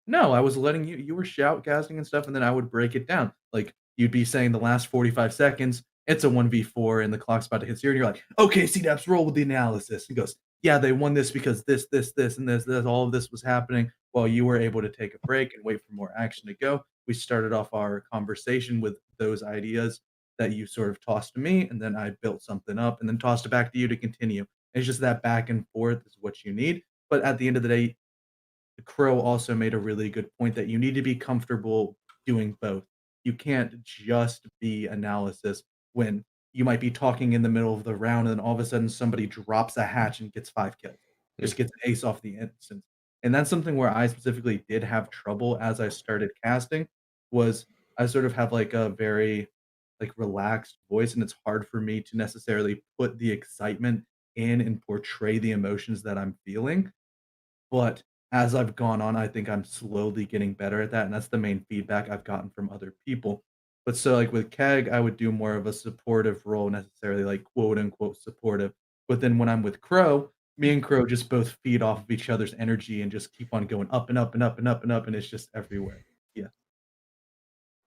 No, I was letting you were shoutcasting and stuff, and then I would break it down. Like, you'd be saying the last 45 seconds, it's a 1v4 and the clock's about to hit 0, and you're like, "Okay, CDAPS, roll with the analysis." He goes, "Yeah, they won this because this, and this, all of this was happening," while you were able to take a break and wait for more action to go. We started off our conversation with those ideas that you sort of tossed to me, and then I built something up and then tossed it back to you to continue. It's just that back and forth is what you need, but at the end of the day, Crow also made a really good point that you need to be comfortable doing both. You can't just be analysis when you might be talking in the middle of the round and then all of a sudden somebody drops a hatch and gets 5 kills. Just gets an ace off the instance. And that's something where I specifically did have trouble as I started casting, was I sort of have like a very like relaxed voice, and it's hard for me to necessarily put the excitement in and portray the emotions that I'm feeling. But as I've gone on, I think I'm slowly getting better at that, and that's the main feedback I've gotten from other people. But so like with Keg, I would do more of a supportive role, necessarily like quote unquote supportive. But then when I'm with Crow, me and Crow just both feed off of each other's energy and just keep on going up and up and up and up and up, and it's just everywhere. Yeah.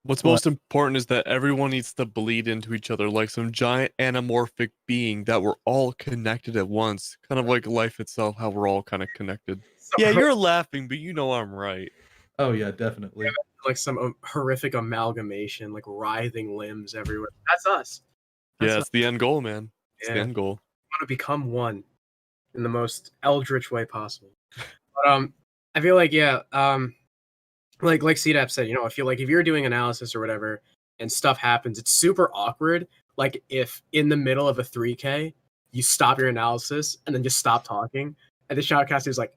What's Well, most important is that everyone needs to bleed into each other like some giant anamorphic being that we're all connected at once. Kind of like life itself, how we're all kind of connected. Yeah, you're laughing, but you know I'm right. Oh yeah, definitely. like some horrific amalgamation, like writhing limbs everywhere. That's us. That's Yeah, us. it's the end goal, man. It's the Yeah. end goal. Want to become one in the most eldritch way possible. But I feel like like CDAP said, I feel like if you're doing analysis or whatever and stuff happens, it's super awkward. Like if in the middle of a 3K you stop your analysis and then just stop talking, and the shoutcaster is like,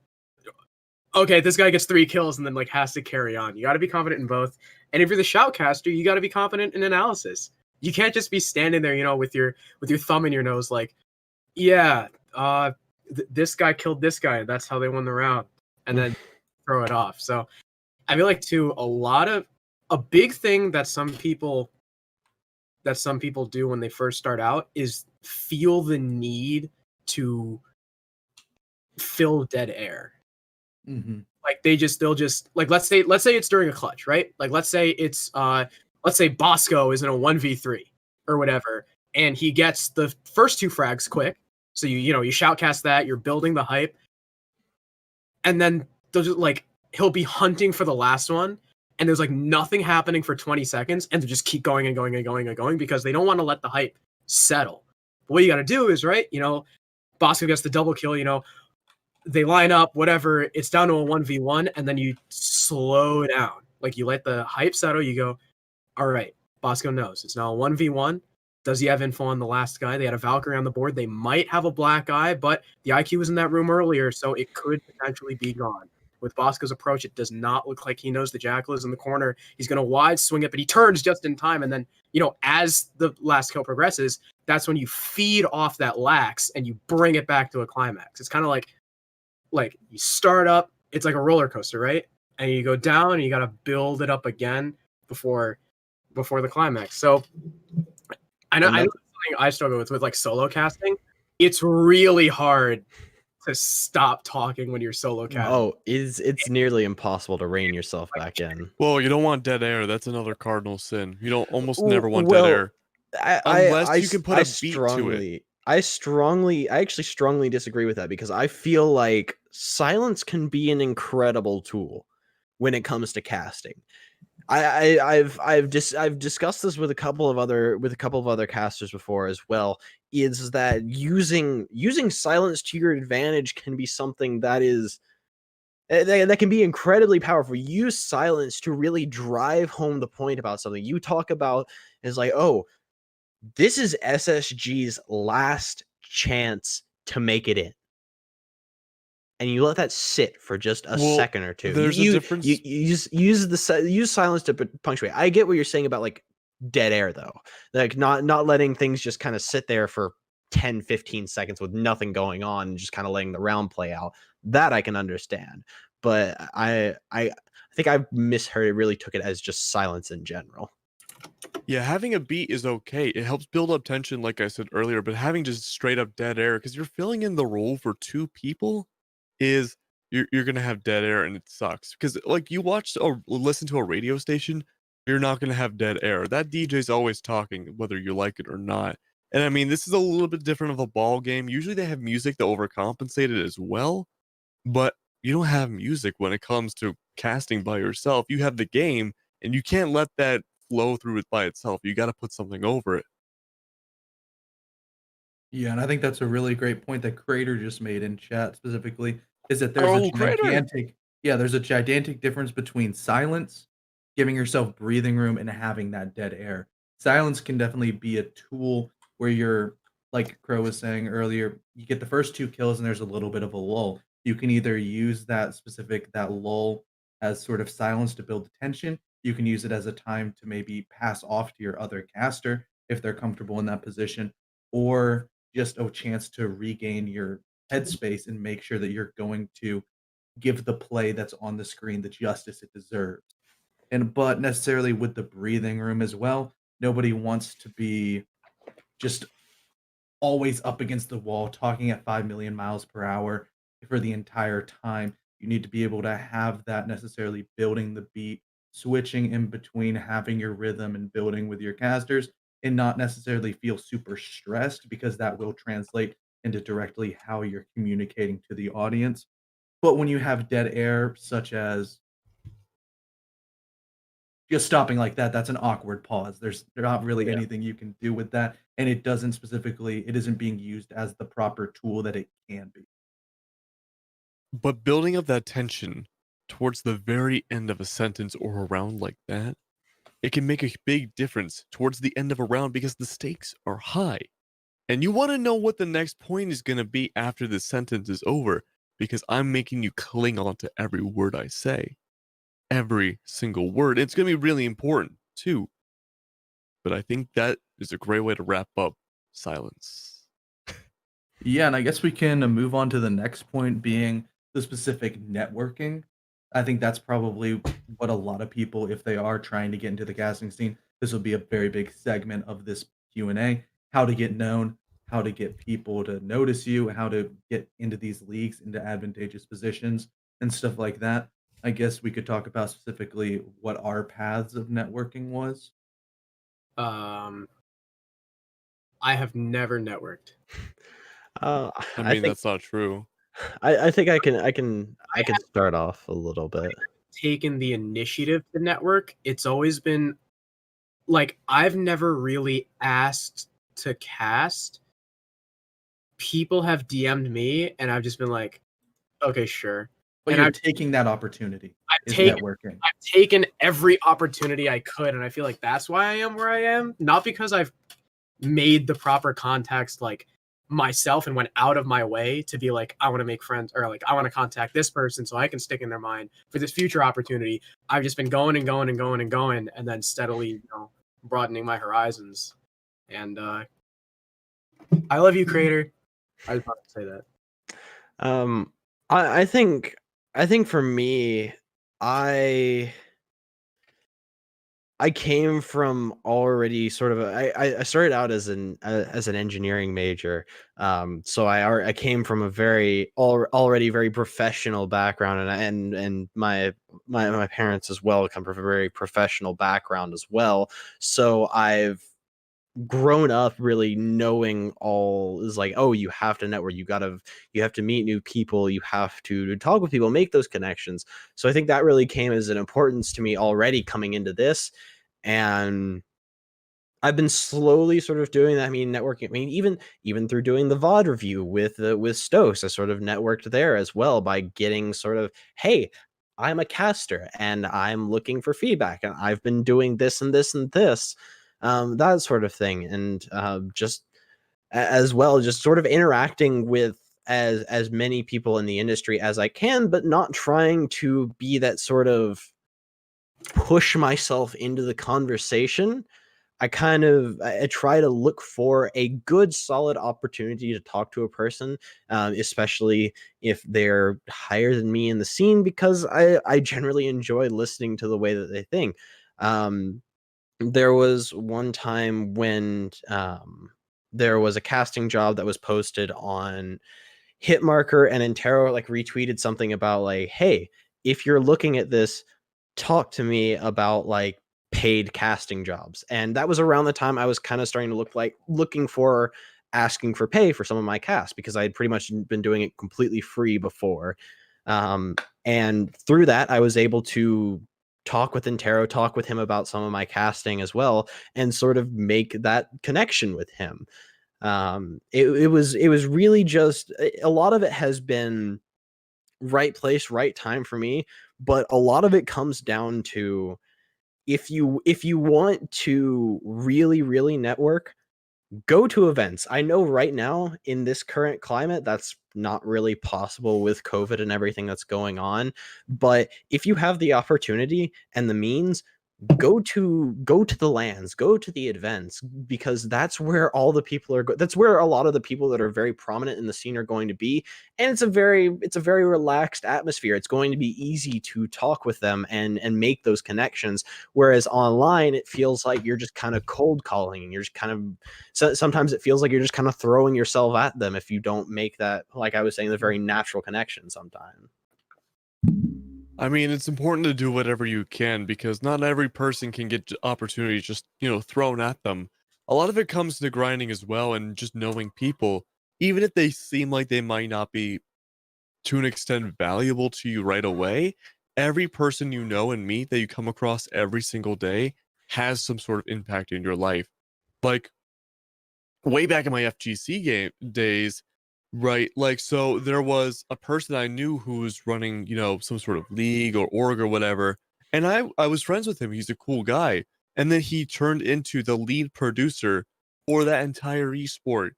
okay, this guy gets 3 kills and then like has to carry on. You got to be confident in both. And if you're the shoutcaster, you got to be confident in analysis. You can't just be standing there, with your thumb in your nose, like, yeah, this guy killed this guy, and that's how they won the round, and then throw it off. So I feel like too, a big thing that some people do when they first start out is feel the need to fill dead air. Hmm. Like they'll just like let's say it's during a clutch, right? Like let's say Bosco is in a 1v3 or whatever, and he gets the first 2 frags quick. So you shoutcast that, you're building the hype, and then they'll just like he'll be hunting for the last one, and there's like nothing happening for 20 seconds, and they just keep going and going and going and going because they don't want to let the hype settle. But what you got to do is, right, Bosco gets the double kill, they line up, whatever, it's down to a 1v1, and then you slow down. Like you let the hype settle, you go, all right, Bosco knows it's now a 1v1. Does he have info on the last guy? They had a Valkyrie on the board. They might have a black eye, but the IQ was in that room earlier, so it could potentially be gone. With Bosco's approach, it does not look like he knows the Jackal is in the corner. He's going to wide swing it, but he turns just in time. And then, as the last kill progresses, that's when you feed off that lax and you bring it back to a climax. It's kind of like you start up, it's like a roller coaster, right? And you go down and you got to build it up again before the climax. So I know something I struggle with like solo casting. It's really hard to stop talking when you're solo casting. Oh, it's nearly impossible to rein yourself back in. Well, you don't want dead air. That's another cardinal sin. You don't almost never want dead air. Unless you can put a beat to it. I actually strongly disagree with that, because I feel like silence can be an incredible tool when it comes to casting. I've discussed this with a couple of other casters before as well. Is that using silence to your advantage can be something that can be incredibly powerful. Use silence to really drive home the point about something. You talk about is like, oh, this is SSG's last chance to make it in. And you let that sit for just a second or two. There's a difference. Use silence to punctuate. I get what you're saying about like dead air though. Like not letting things just kind of sit there for 10, 15 seconds with nothing going on and just kind of letting the round play out. That I can understand. But I think I misheard it, really took it as just silence in general. Yeah, having a beat is okay. It helps build up tension, like I said earlier, but having just straight up dead air, because you're filling in the role for 2 people, is you're gonna have dead air, and it sucks. Because like you watch or listen to a radio station, you're not gonna have dead air. That DJ's always talking, whether you like it or not. And I mean, this is a little bit different of a ball game. Usually they have music to overcompensate it as well, but you don't have music when it comes to casting by yourself. You have the game, and you can't let that flow through it by itself. You got to put something over it. Yeah, and I think that's a really great point that Crater just made in chat specifically, is that there's Oh, a Crater! gigantic difference between silence, giving yourself breathing room, and having that dead air. Silence can definitely be a tool where you're, like Crow was saying earlier, you get the first 2 kills and there's a little bit of a lull. You can either use that lull as sort of silence to build tension. You can use it as a time to maybe pass off to your other caster if they're comfortable in that position, or just a chance to regain your headspace and make sure that you're going to give the play that's on the screen the justice it deserves. but necessarily with the breathing room as well. Nobody wants to be just always up against the wall talking at 5 million miles per hour for the entire time. You need to be able to have that necessarily building the beat, switching in between, having your rhythm and building with your casters, and not necessarily feel super stressed because that will translate into directly how you're communicating to the audience. But when you have dead air, such as just stopping like that, that's an awkward pause. There's not really Yeah. anything you can do with that, and it isn't being used as the proper tool that it can be. But building up that tension towards the very end of a sentence or a round like that, it can make a big difference towards the end of a round because the stakes are high. And you want to know what the next point is going to be after the sentence is over because I'm making you cling on to every word I say. Every single word. It's going to be really important too. But I think that is a great way to wrap up silence. Yeah, and I guess we can move on to the next point being the specific networking. I think that's probably what a lot of people, if they are trying to get into the casting scene, this will be a very big segment of this Q&A, how to get known, how to get people to notice you, how to get into these leagues, into advantageous positions and stuff like that. I guess we could talk about specifically what our paths of networking was. Um, I have never networked. I I mean, think that's not true. I think I can start off a little bit. Taken the initiative to network. It's always been like I've never really asked to cast. People have DM'd me, and I've just been like, okay, sure. But And you're taking that opportunity I've is taken networking. I've taken every opportunity I could, and I feel like that's why I am where I am. Not because I've made the proper contacts like myself and went out of my way to be like, I want to make friends or like I want to contact this person so I can stick in their mind for this future opportunity. I've just been going and going and going and going and then steadily, broadening my horizons. And I love you, creator. I just want to say that. Um, I think for me, I I came from already sort of I started out as an engineering major, so I came from a already very professional background, and my parents as well come from a very professional background as well. So I've grown up really knowing all is like, oh, you have to network, you have to meet new people, you have to talk with people, make those connections. So I think that really came as an importance to me already coming into this, and I've been slowly sort of doing that. I mean, networking. I mean, even through doing the VOD review with Stos, I sort of networked there as well by getting sort of, hey, I'm a caster and I'm looking for feedback, and I've been doing this and this and this, that sort of thing, and just as well, just sort of interacting with as many people in the industry as I can, but not trying to be that sort of push myself into the conversation. I try to look for a good solid opportunity to talk to a person, especially if they're higher than me in the scene, because I generally enjoy listening to the way that they think. Um, there was one time when there was a casting job that was posted on Hitmarker, and Intero like retweeted something about like, hey, if you're looking at this, talk to me about like paid casting jobs. And that was around the time I was kind of starting to looking for asking for pay for some of my cast, because I had pretty much been doing it completely free before. And through that, I was able to talk with Intero, talk with him about some of my casting as well, and sort of make that connection with him. It was really just a lot of it has been right place, right time for me, but a lot of it comes down to, if you want to really network, go to events. I know right now in this current climate that's not really possible with COVID and everything that's going on, but if you have the opportunity and the means, go to the lands, go to the events, because that's where all the people are that's where a lot of the people that are very prominent in the scene are going to be, and it's a very relaxed atmosphere. It's going to be easy to talk with them and make those connections, whereas online it feels like you're just kind of cold calling, and you're just kind of sometimes it feels like you're just kind of throwing yourself at them if you don't make that, like I was saying, the very natural connection sometimes. I mean, it's important to do whatever you can because not every person can get opportunities just, thrown at them. A lot of it comes to grinding as well and just knowing people, even if they seem like they might not be to an extent valuable to you right away. Every person you know and meet that you come across every single day has some sort of impact in your life. Like way back in my FGC game days, right? Like, so there was a person I knew who was running, some sort of league or org or whatever. And I was friends with him. He's a cool guy. And then he turned into the lead producer for that entire esport.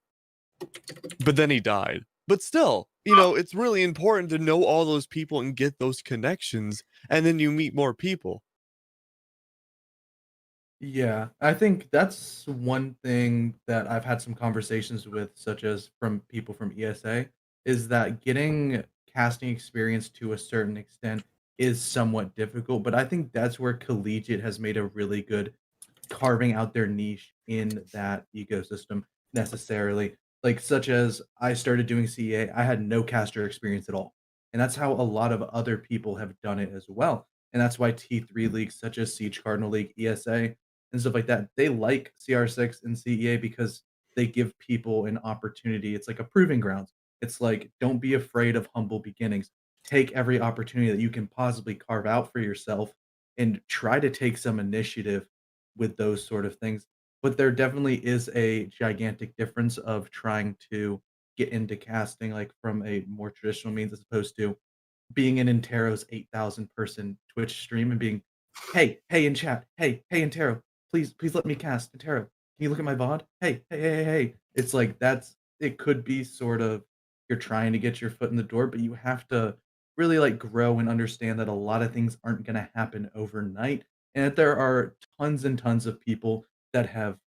But then he died. But still, it's really important to know all those people and get those connections. And then you meet more people. Yeah, I think that's one thing that I've had some conversations with, such as from people from ESA, is that getting casting experience to a certain extent is somewhat difficult. But I think that's where Collegiate has made a really good carving out their niche in that ecosystem necessarily. Like, such as I started doing CEA, I had no caster experience at all. And that's how a lot of other people have done it as well. And that's why T3 leagues such as Siege Cardinal League, ESA, and stuff like that, they like CR6 and CEA because they give people an opportunity. It's like a proving grounds. It's like, don't be afraid of humble beginnings. Take every opportunity that you can possibly carve out for yourself and try to take some initiative with those sort of things. But there definitely is a gigantic difference of trying to get into casting like from a more traditional means as opposed to being in Intero's 8,000 person Twitch stream and being, hey in chat, hey Intero, please let me cast Intero. Can you look at my VOD? Hey. It's like it could be sort of you're trying to get your foot in the door, but you have to really like grow and understand that a lot of things aren't gonna happen overnight. And that there are tons and tons of people that have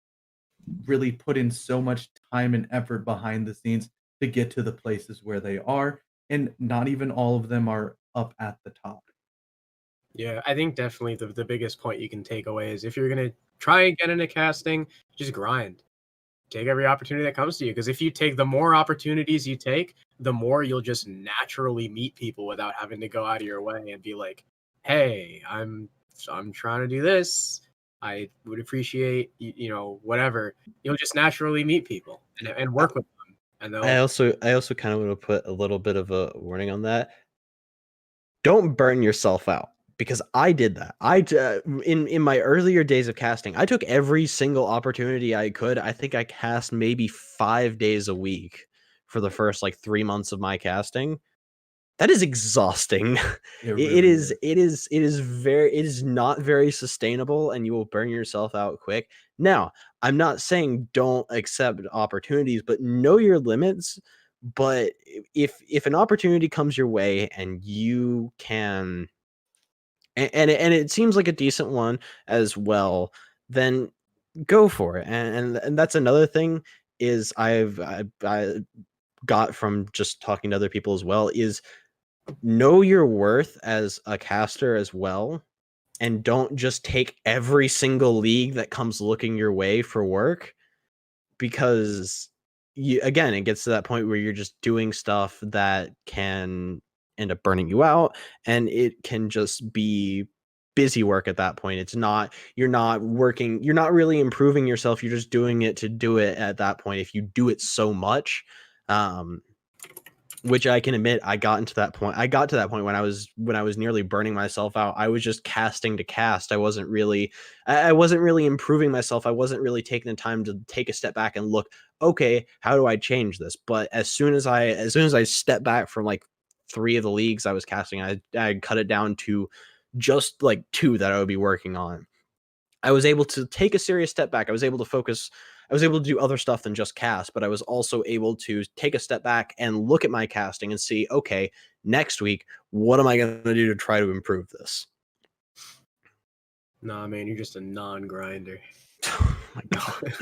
really put in so much time and effort behind the scenes to get to the places where they are, and not even all of them are up at the top. Yeah, I think definitely the biggest point you can take away is if you're gonna try and get into casting, just grind. Take every opportunity that comes to you. Because if you take the more opportunities you take, the more you'll just naturally meet people without having to go out of your way and be like, "Hey, I'm trying to do this. I would appreciate whatever." You'll just naturally meet people and work with them, and I they'll. also kind of want to put a little bit of a warning on that. Don't burn yourself out, because I did that. In my earlier days of casting, I took every single opportunity I could. I think I cast maybe 5 days a week for the first like 3 months of my casting. That is exhausting. It It really is is. it is not very sustainable, and you will burn yourself out quick. Now, I'm not saying don't accept opportunities, but know your limits. But if an opportunity comes your way and you can, and it seems like a decent one as well, then go for it. And that's another thing is I got from just talking to other people as well, is know your worth as a caster as well, and don't just take every single league that comes looking your way for work, because again, it gets to that point where you're just doing stuff that can end up burning you out, and it can just be busy work at that point. It's not You're not working, you're not really improving yourself, you're just doing it to do it at that point if you do it so much. um which I can admit, I got to that point when I was nearly burning myself out. I was just casting to cast. I wasn't really improving myself. I wasn't really taking the time to take a step back and look, okay, how do I change this? But as soon as I stepped back from like 3 of the leagues I was casting, I cut it down to just like 2 that I would be working on. I was able to take a serious step back. I was able to focus. I was able to do other stuff than just cast, but I was also able to take a step back and look at my casting and see, okay, next week, what am I going to do to try to improve this? Nah, man, you're just a non-grinder. Oh my god.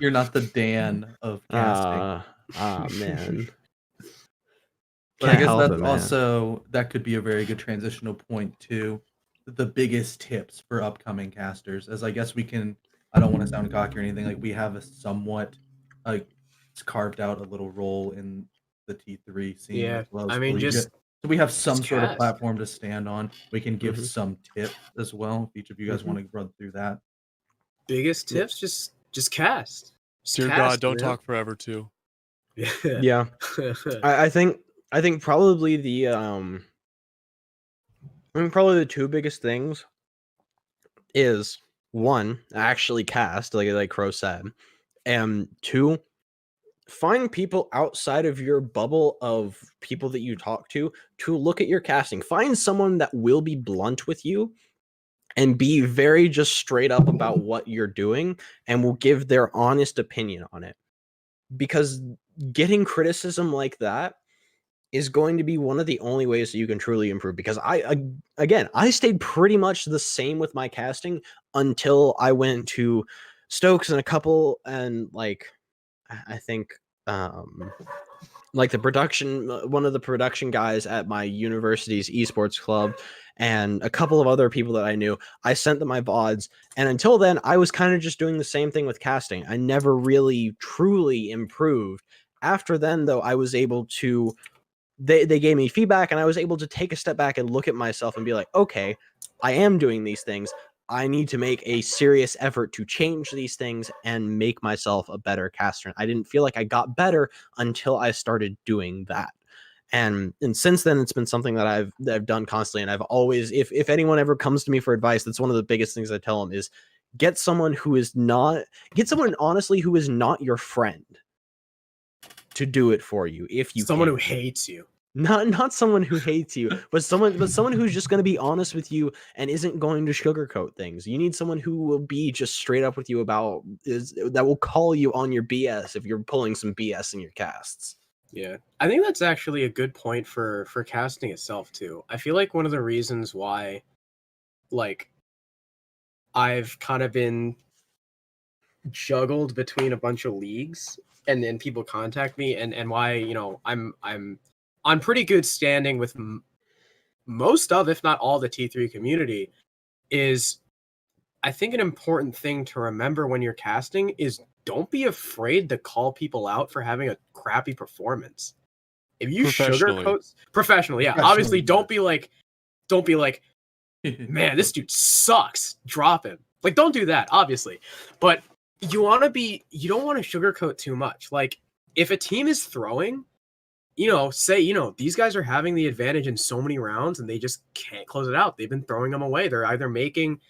You're not the Dan of casting. Man. But I Can't guess help that's it, man. also that could be a very good transitional point to the biggest tips for upcoming casters. As I guess we can, I don't want to sound cocky or anything, like we have a somewhat like it's carved out a little role in the T3 scene Yeah, as well I as mean, collegiate. So we have some sort of cast. platform to stand on. We can give Mhm. some tips as well. If each of you guys Mhm. want to run through that. Biggest Yeah. tips, just cast. Just Dear cast, God, don't man. talk forever too. Yeah. I think probably the probably the two biggest things is one, actually cast, like Crow said, and two, find people outside of your bubble of people that you talk to look at your casting. Find someone that will be blunt with you and be very just straight up about what you're doing and will give their honest opinion on it. Because getting criticism like that is going to be one of the only ways that you can truly improve. Because I stayed pretty much the same with my casting until I went to Stokes and a couple, and like I think like the production, one of the production guys at my university's esports club, and a couple of other people that I knew, I sent them my VODs. And until then, I was kind of just doing the same thing with casting. I never really truly improved. After then, though, I was able to, they gave me feedback, and I was able to take a step back and look at myself and be like, okay, I am doing these things. I need to make a serious effort to change these things and make myself a better caster. I didn't feel like I got better until I started doing that. And since then, it's been something that I've done constantly. And I've always, if anyone ever comes to me for advice, that's one of the biggest things I tell them is get someone honestly who is not your friend to do it for you if you Someone can. who hates you. Not someone who hates you, but someone who's just going to be honest with you and isn't going to sugarcoat things. You need someone who will be just straight up with you about that will call you on your BS if you're pulling some BS in your casts. Yeah, I think that's actually a good point for casting itself too. I feel like one of the reasons why, like, I've kind of been juggled between a bunch of leagues, and then people contact me, and why I'm on pretty good standing with most of, if not all, the T3 community, is I think an important thing to remember when you're casting is don't be afraid to call people out for having a crappy performance. If you Professionally. sugarcoat professionally, yeah, obviously don't be like, man, this dude sucks, drop him. Like, don't do that, obviously. But you don't want to sugarcoat too much. Like, if a team is throwing, say, these guys are having the advantage in so many rounds and they just can't close it out. They've been throwing them away. They're either making,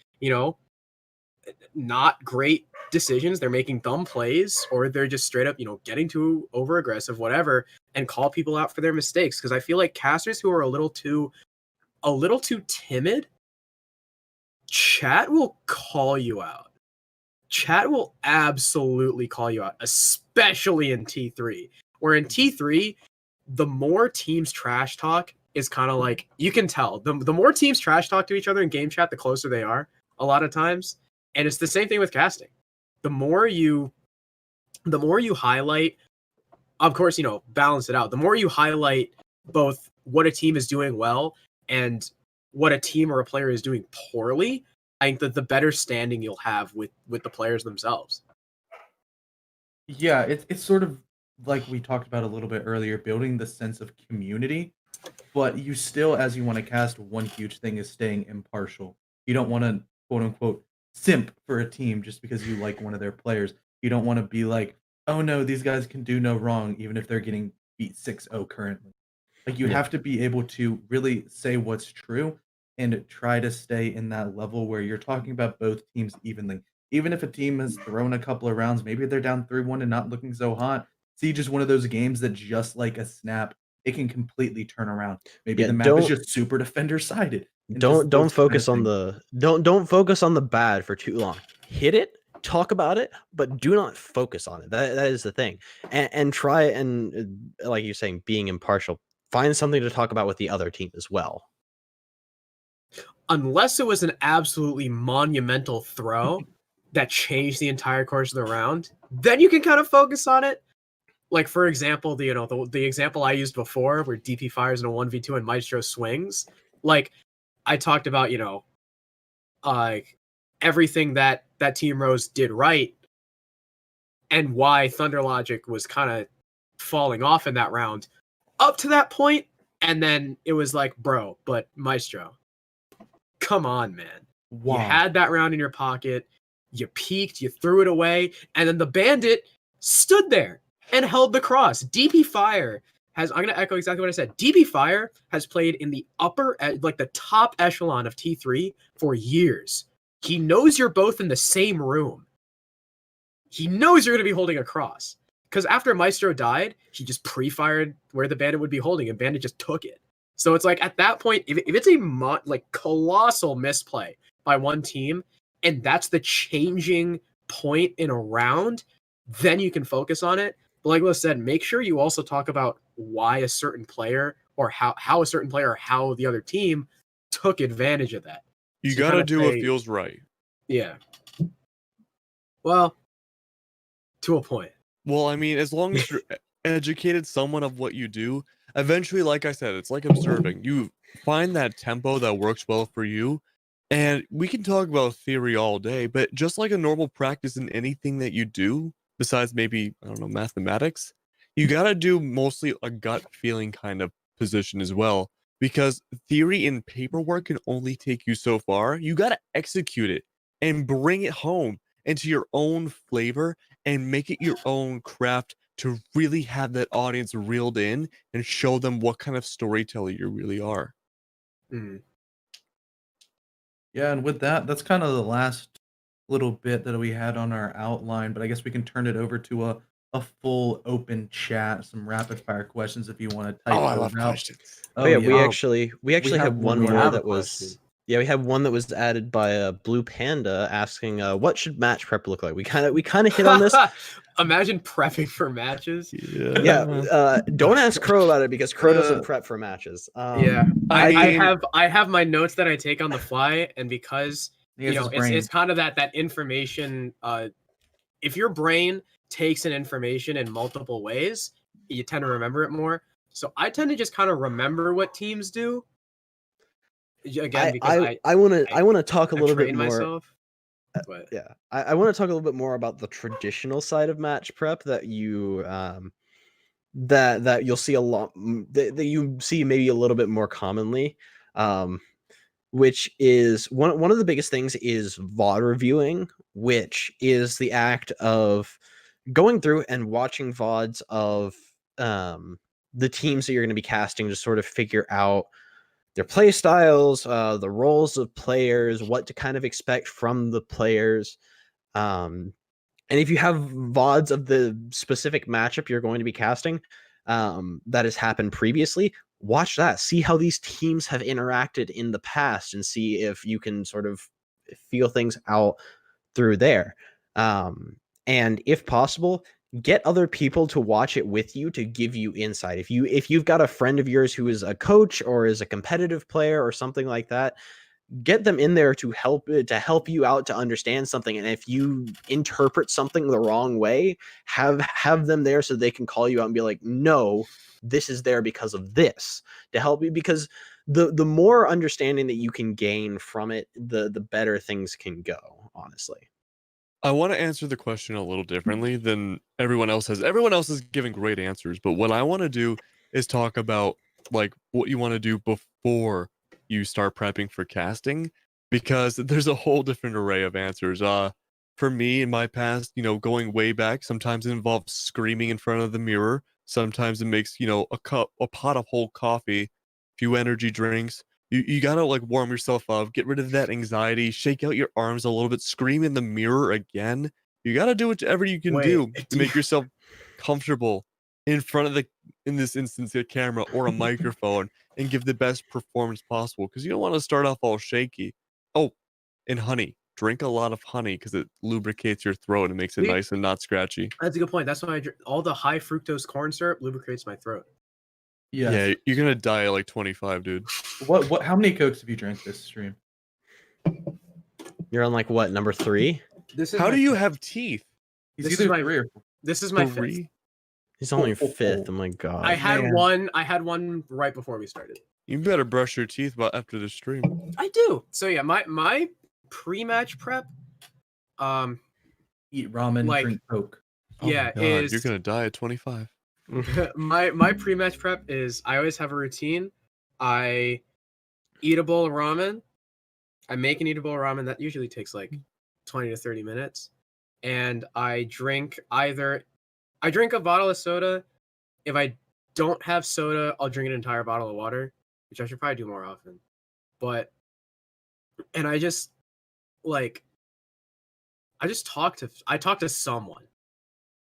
not great decisions, they're making dumb plays, or they're just straight up, getting too over aggressive, whatever, and call people out for their mistakes. Because I feel like casters who are a little too timid, chat will call you out. Chat will absolutely call you out, especially in T3. Where in T3, the more teams trash talk is kind of like, you can tell. The more teams trash talk to each other in game chat, the closer they are a lot of times. And it's the same thing with casting. The more you highlight, of course, balance it out. The more you highlight both what a team is doing well and what a team or a player is doing poorly, I think that the better standing you'll have with the players themselves. Yeah, it's sort of like we talked about a little bit earlier, building the sense of community, but you still, as you want to cast, one huge thing is staying impartial. You don't want to quote unquote simp for a team just because you like one of their players. You don't want to be like, oh no, these guys can do no wrong, even if they're getting beat 6-0 currently. Like you Yeah. have to be able to really say what's true and try to stay in that level where you're talking about both teams evenly. Even if a team has thrown a couple of rounds, maybe they're down 3-1 and not looking so hot. Siege is one of those games that just like a snap, it can completely turn around. Maybe Yeah, the map is just super defender sided. don't focus on the don't focus on the bad for too long. Hit it, talk about it, but do not focus on it. That is the thing. And try and like you're saying, being impartial, find something to talk about with the other team as well. unless it was an absolutely monumental throw that changed the entire course of the round, then you can kind of focus on it. Like, for example, the example I used before where DP fires in a 1v2 and Maestro swings, like I talked about, everything that Team Rose did right and why Thunder Logic was kind of falling off in that round up to that point. And then it was like, bro, but Maestro, come on, man. Wow. You had that round in your pocket. You peeked, you threw it away, and then the Bandit stood there and held the cross. DP Fire I'm going to echo exactly what I said. DP Fire has played in the the top echelon of T3 for years. He knows you're both in the same room. He knows you're going to be holding a cross. Because after Maestro died, he just pre-fired where the Bandit would be holding, and Bandit just took it. So it's like, at that point, if it's a colossal misplay by one team, and that's the changing point in a round, then you can focus on it. But like Liz said, make sure you also talk about why a certain player or how a certain player or how the other team took advantage of that. You So gotta kinda do say- what feels right. Yeah. Well, to a point. Well, I mean, as long as you're educated somewhat of what you do, eventually, like I said, it's like observing. You find that tempo that works well for you, and we can talk about theory all day, but just like a normal practice in anything that you do, besides maybe, I don't know, mathematics, you gotta do mostly a gut feeling kind of position as well, because theory and paperwork can only take you so far. You gotta execute it and bring it home into your own flavor and make it your own craft to really have that audience reeled in and show them what kind of storyteller you really are. Mhm. Yeah, and with that, that's kind of the last little bit that we had on our outline, but I guess we can turn it over to a full open chat, some rapid fire questions if you want to type Oh, I those love out. questions. Oh yeah, we yeah. actually have had one one more more. that was we had one that was added by Blue Panda asking what should match prep look like. We kind of hit on this. Imagine prepping for matches. Yeah, don't ask Crow about it because Crow doesn't prep for matches. Yeah, I mean- I have my notes that I take on the fly, and because He has his brain. it's kind of that information. If your brain takes an information in multiple ways, you tend to remember it more. So I tend to just kind of remember what teams do. Again, because I want to talk a I've little bit trained more. myself. But Yeah, I want to talk a little bit more about the traditional side of match prep that you that you'll see a lot that you see maybe a little bit more commonly, which is one of the biggest things is VOD reviewing, which is the act of going through and watching VODs of the teams that you're going to be casting to sort of figure out their play styles, the roles of players, what to kind of expect from the players. And if you have VODs of the specific matchup you're going to be casting that has happened previously, watch that. See how these teams have interacted in the past and see if you can sort of feel things out through there. And if possible, get other people to watch it with you to give you insight. If you've got a friend of yours who is a coach or is a competitive player or something like that, get them in there to help you out to understand something. And if you interpret something the wrong way, have them there so they can call you out and be like, no, this is there because of this, to help you, because the more understanding that you can gain from it, the better things can go, honestly. I want to answer the question a little differently than everyone else has. Everyone else is giving great answers, but what I want to do is talk about like what you want to do before you start prepping for casting, because there's a whole different array of answers. For me in my past, going way back, sometimes it involves screaming in front of the mirror. Sometimes it makes, a pot of whole coffee, few energy drinks. You gotta like warm yourself up, get rid of that anxiety, shake out your arms a little bit, scream in the mirror again. You gotta do whatever you can do to make yourself comfortable in front of in this instance, a camera or a microphone, and give the best performance possible. Because you don't want to start off all shaky. Oh, and honey. Drink a lot of honey because it lubricates your throat and makes it nice and not scratchy. that's a good point. That's why I drink all the high fructose corn syrup lubricates my throat. Yes. Yeah, you're gonna die at like 25, dude. How many Cokes have you drank this stream? You're on like what, number 3? This is How my do you fifth. have teeth? He's This is either my- 3 or 4. This is my fifth. 3? He's only Oh, 5th. Oh my god. I had man. one. I had one right before we started. You better brush your teeth after the stream. I do. So yeah, my pre-match prep, Eat ramen, Like, drink Coke. Oh my yeah, God, is you're gonna die at 25. my pre-match prep is I always have a routine. I eat a bowl of ramen. I make and eat a bowl of ramen. That usually takes like 20 to 30 minutes. And I drink a bottle of soda. If I don't have soda, I'll drink an entire bottle of water, which I should probably do more often. And I just talk to someone.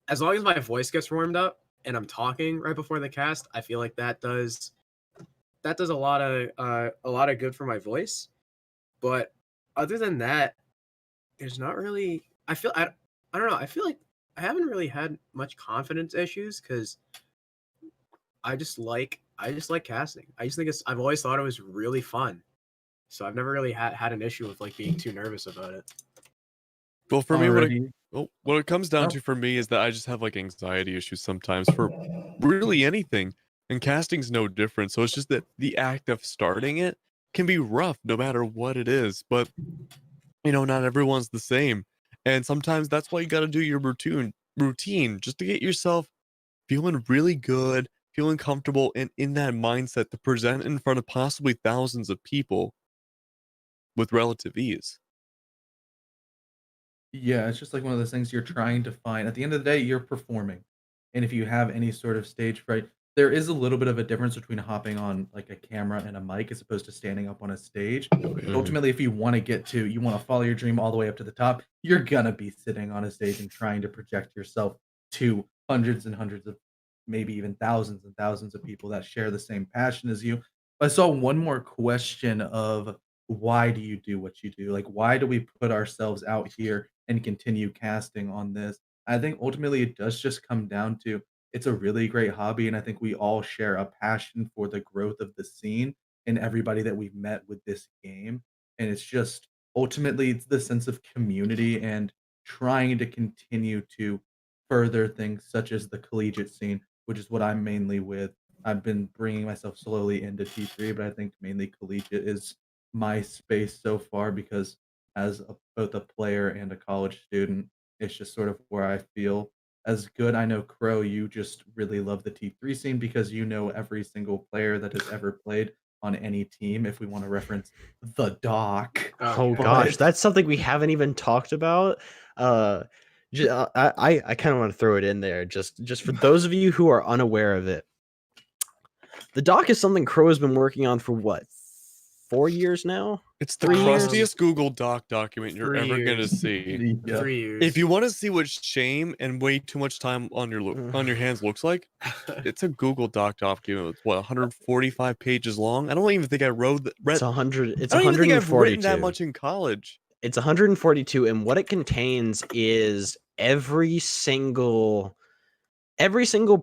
As long as my voice gets warmed up and I'm talking right before the cast, I feel like that does a lot of good for my voice. But other than that, there's not really. I don't know. I feel like I haven't really had much confidence issues because I just like casting. I just think I've always thought it was really fun, so I've never really had an issue with like being too nervous about it. Well, for me, Alrighty. what it comes down Oh. to for me is that I just have like anxiety issues sometimes for really anything, and casting's no different. So it's just that the act of starting it can be rough no matter what it is. But not everyone's the same, and sometimes that's why you got to do your routine just to get yourself feeling really good, feeling comfortable, and in that mindset to present in front of possibly thousands of people with relative ease. Yeah, it's just like one of those things you're trying to find. At the end of the day, you're performing. And if you have any sort of stage fright, there is a little bit of a difference between hopping on like a camera and a mic as opposed to standing up on a stage. But ultimately, if you want to follow your dream all the way up to the top, you're gonna be sitting on a stage and trying to project yourself to hundreds and hundreds of, maybe even thousands and thousands of people that share the same passion as you. I saw one more question of why do you do what you do? Like, why do we put ourselves out here and continue casting on this? I think ultimately it does just come down to it's a really great hobby, and I think we all share a passion for the growth of the scene and everybody that we've met with this game. And it's just ultimately it's the sense of community and trying to continue to further things such as the collegiate scene, which is what I'm mainly with. I've been bringing myself slowly into T3, but I think mainly collegiate is my space so far because both a player and a college student, it's just sort of where I feel as good. I know Crow, you just really love the T3 scene because you know every single player that has ever played on any team. If we want to reference the doc, Oh Okay. gosh, But- that's something we haven't even talked about. I kind of want to throw it in there just for those of you who are unaware of it. The doc is something Crow has been working on for what, 4 years now? It's the 3 years? crustiest Google Doc document you're 3 ever going to years. see. Yeah. 3 years. If you want to see what shame and way too much time on your hands looks like, it's a Google Doc document with 145 pages long. I don't even think I read. It's 100. It's I don't even think I've written 142. that much in college. It's 142, and what it contains is every single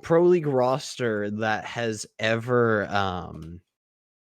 pro league roster that has ever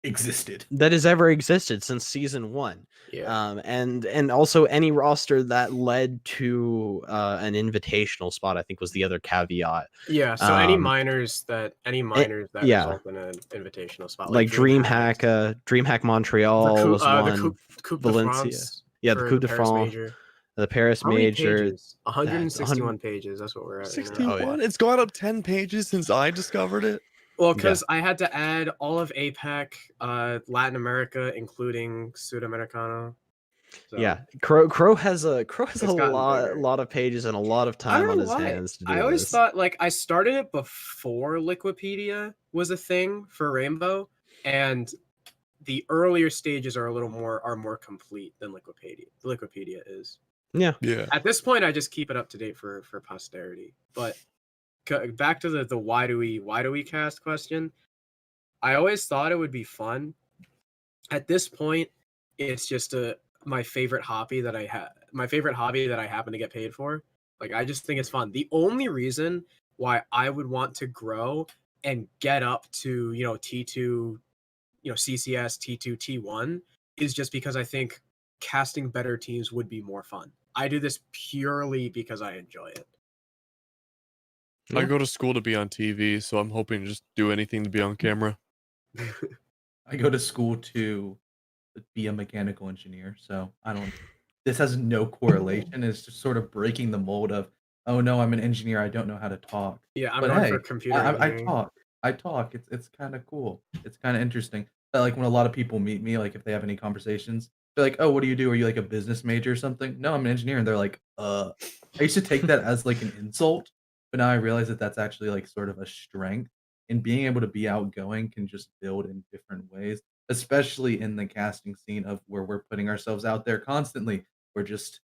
existed. existed since season 1. Yeah. And also any roster that led to an invitational spot, I think was the other caveat. Yeah. So any Um, minors that yeah. result in an invitational spot, Like DreamHack, DreamHack Montreal was one. the Coupe de Valencia. France. Yeah, the for Coupe de Paris France, Major. the Paris How many Major. pages? 161 pages. That's what we're at. Right now. 61. Oh, yeah. It's gone up 10 pages since I discovered it. Well, because I had to add all of APAC, Latin America, including Sudamericano. So, Yeah, Crow has a It's gotten bigger. lot of pages and a lot of I don't time on know his why. hands to do I always this. thought like I started it before Liquipedia was a thing for Rainbow, and the earlier stages are more complete than Liquipedia is. Yeah. At this point, I just keep it up to date for posterity. But back to the why do we cast question. I always thought it would be fun. At this point, it's just my favorite hobby that I happen to get paid for. Like I just think it's fun. The only reason why I would want to grow and get up to T2, CCS, T2, T1 is just because I think casting better teams would be more fun. I do this purely because I enjoy it. I Yeah. go to school to be on TV, so I'm hoping to just do anything to be on camera. I go to school to be a mechanical engineer, so I don't. This has no correlation. It's just sort of breaking the mold of, oh no, I'm an engineer. I don't know how to talk. Yeah, I'm But going for hey, computer I engineering. talk. I talk. It's kind of cool. It's kind of interesting. But like when a lot of people meet me, like if they have any conversations, they're like, "Oh, what do you do? Are you like a business major or something?" No, I'm an engineer, and they're like, I used to take that as like an insult, but now I realize that that's actually like sort of a strength. And being able to be outgoing can just build in different ways, especially in the casting scene of where we're putting ourselves out there constantly. We're just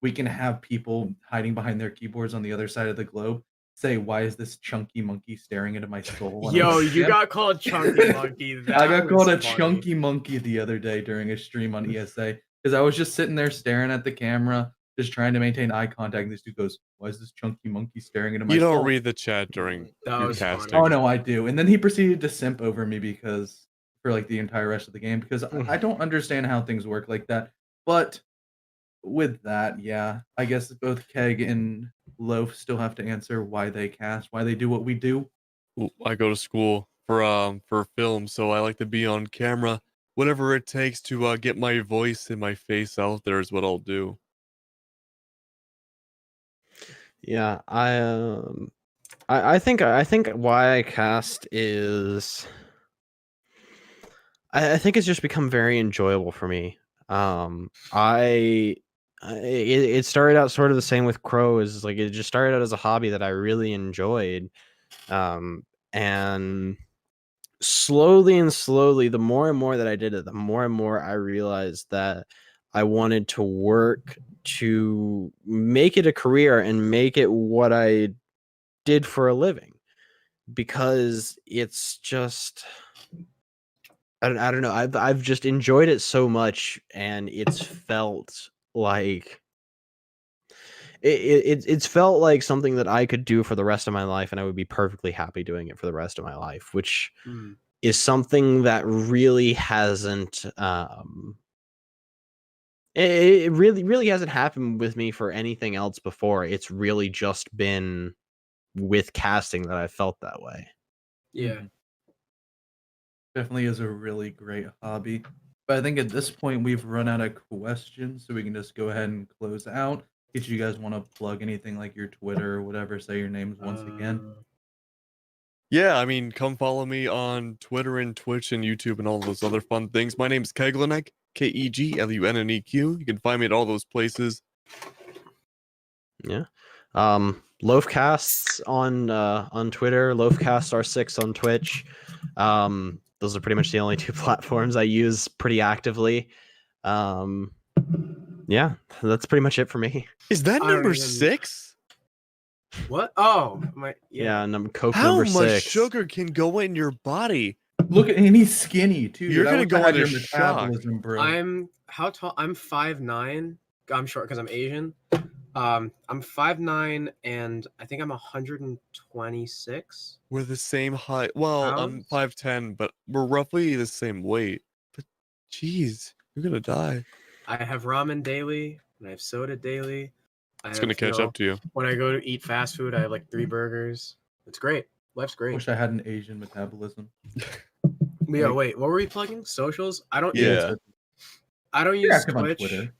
we can have people hiding behind their keyboards on the other side of the globe say, "Why is this chunky monkey staring into my soul?" And I'm Yo, like, you "Yeah." got called Chunky Monkey. That I got was called a funny. chunky monkey the other day during a stream on ESA because I was just sitting there staring at the camera, just trying to maintain eye contact. And this dude goes, "Why is this chunky monkey staring into my You don't soul?" read the chat during That your was funny. casting. Oh no, I do. And then he proceeded to simp over me because for like the entire rest of the game because I don't understand how things work like that. But with that, yeah, I guess both Keg and Loaf still have to answer why they cast, why they do what we do. Well, I go to school for film, so I like to be on camera. Whatever it takes to get my voice and my face out there is what I'll do. Yeah, I think why I cast is I think it's just become very enjoyable for me. It started out sort of the same with Crow, is like it just started out as a hobby that I really enjoyed, and slowly and slowly, the more and more that I did it, the more and more I realized that I wanted to work to make it a career and make it what I did for a living, because it's just I don't know. I've just enjoyed it so much, and it's felt like it's felt like something that I could do for the rest of my life, and I would be perfectly happy doing it for the rest of my life, which is something that really hasn't it really hasn't happened with me for anything else before. It's really just been with casting that I felt that way. Yeah. Mhm. Definitely is a really great hobby. But I think at this point we've run out of questions, so we can just go ahead and close out. If you guys want to plug anything like your Twitter or whatever, say your names once again. Yeah, I mean, come follow me on Twitter and Twitch and YouTube and all those other fun things. My name's Keglunek, Kegluneq. You can find me at all those places. Yeah. Loafcasts on Twitter, Loafcast R6 on Twitch. Those are pretty much the only two platforms I use pretty actively. Yeah, that's pretty much it for me. Is that I don't number even- 6? What? Oh, my. Yeah, Coke How number much 6. sugar can go in your body? Look at and he's skinny too. You're dude. I gonna wish go I had into your shock. metabolism, bro. I'm how tall? I'm 5'9". I'm short because I'm Asian. I'm 5'9", and I think I'm 126. We're the same height. Well, I'm Pounds? 5'10", but we're roughly the same weight. But jeez, you're gonna die. I have ramen daily, and I have soda daily. It's gonna catch up to you. When I go to eat fast food, I have like 3 burgers. It's great. Life's great. Wish I had an Asian metabolism. Yeah, wait, what were we plugging? Socials? I don't Yeah. use I don't You're use active on Twitch Twitter.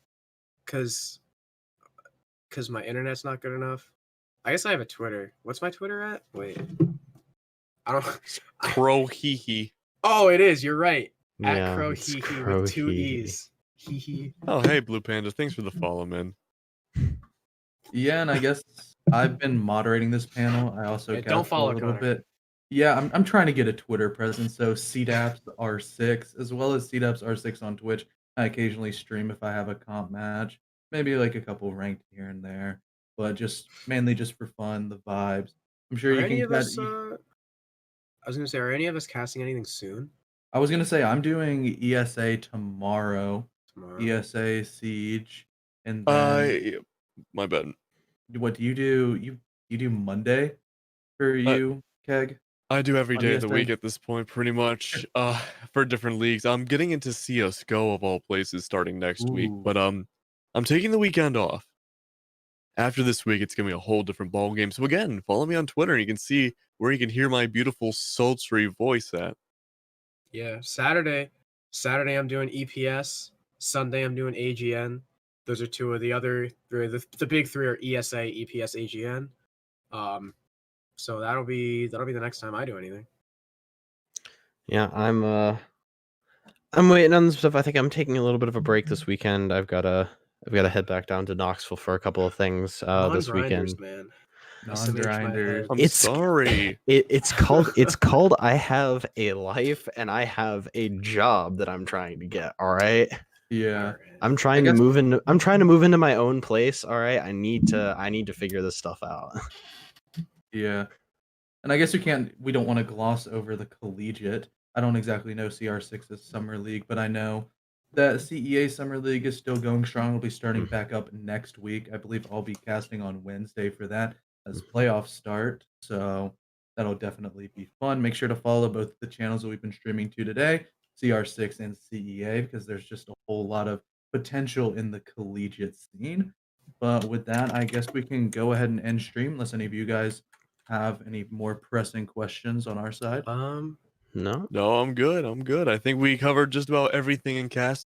because my internet's not good enough. I guess I have a Twitter. What's my Twitter at? Wait. I don't Crow hee hee. Oh, it is. You're right. At Yeah, Crow it's Hee Hee Crow with 2 Hee Hee. E's. Hee hee. Oh, hey, Blue Panda. Thanks for the follow, man. Yeah, and I guess I've been moderating this panel. I also Yeah, cast don't follow a little Connor. bit. Yeah, I'm trying to get a Twitter presence. So CDAPS R6 as well as CDAPS R6 on Twitch. I occasionally stream if I have a comp match, maybe like a couple ranked here and there, but just mainly just for fun, the vibes. I'm sure Are you any can of cut. us I was gonna say, are any of us casting anything soon? I was gonna say I'm doing ESA tomorrow. Tomorrow? ESA Siege, and then My bad. what do you do? You do Monday for you, Keg? I do every On day of the ESA? week at this point, pretty much. for different leagues. I'm getting into CS:GO of all places starting next week, Ooh. but I'm taking the weekend off. After this week, it's gonna be a whole different ball game. So again, follow me on Twitter, and you can see where you can hear my beautiful sultry voice at. Yeah, Saturday I'm doing EPS. Sunday I'm doing AGN. Those are two of the other three. The big three are ESA, EPS, AGN. So that'll be the next time I do anything. Yeah, I'm waiting on some stuff. I think I'm taking a little bit of a break this weekend. I've got to head back down to Knoxville for a couple of things this Non-grinders, weekend. man. Non-grinders. I'm It's- sorry. It's called I have a life and I have a job that I'm trying to get. All right. Yeah. Alright. I'm trying to move into my own place. All right. I need to figure this stuff out. Yeah. And I guess we don't want to gloss over the Collegiate. I don't exactly know CR6's Summer League, but I know that CEA Summer League is still going strong. It'll be starting back up next week. I believe I'll be casting on Wednesday for that as playoffs start. So that'll definitely be fun. Make sure to follow both the channels that we've been streaming to today, CR6 and CEA, because there's just a whole lot of potential in the Collegiate scene. But with that, I guess we can go ahead and end stream unless any of you guys have any more pressing questions on our side. No. No, I'm good. I think we covered just about everything in cast.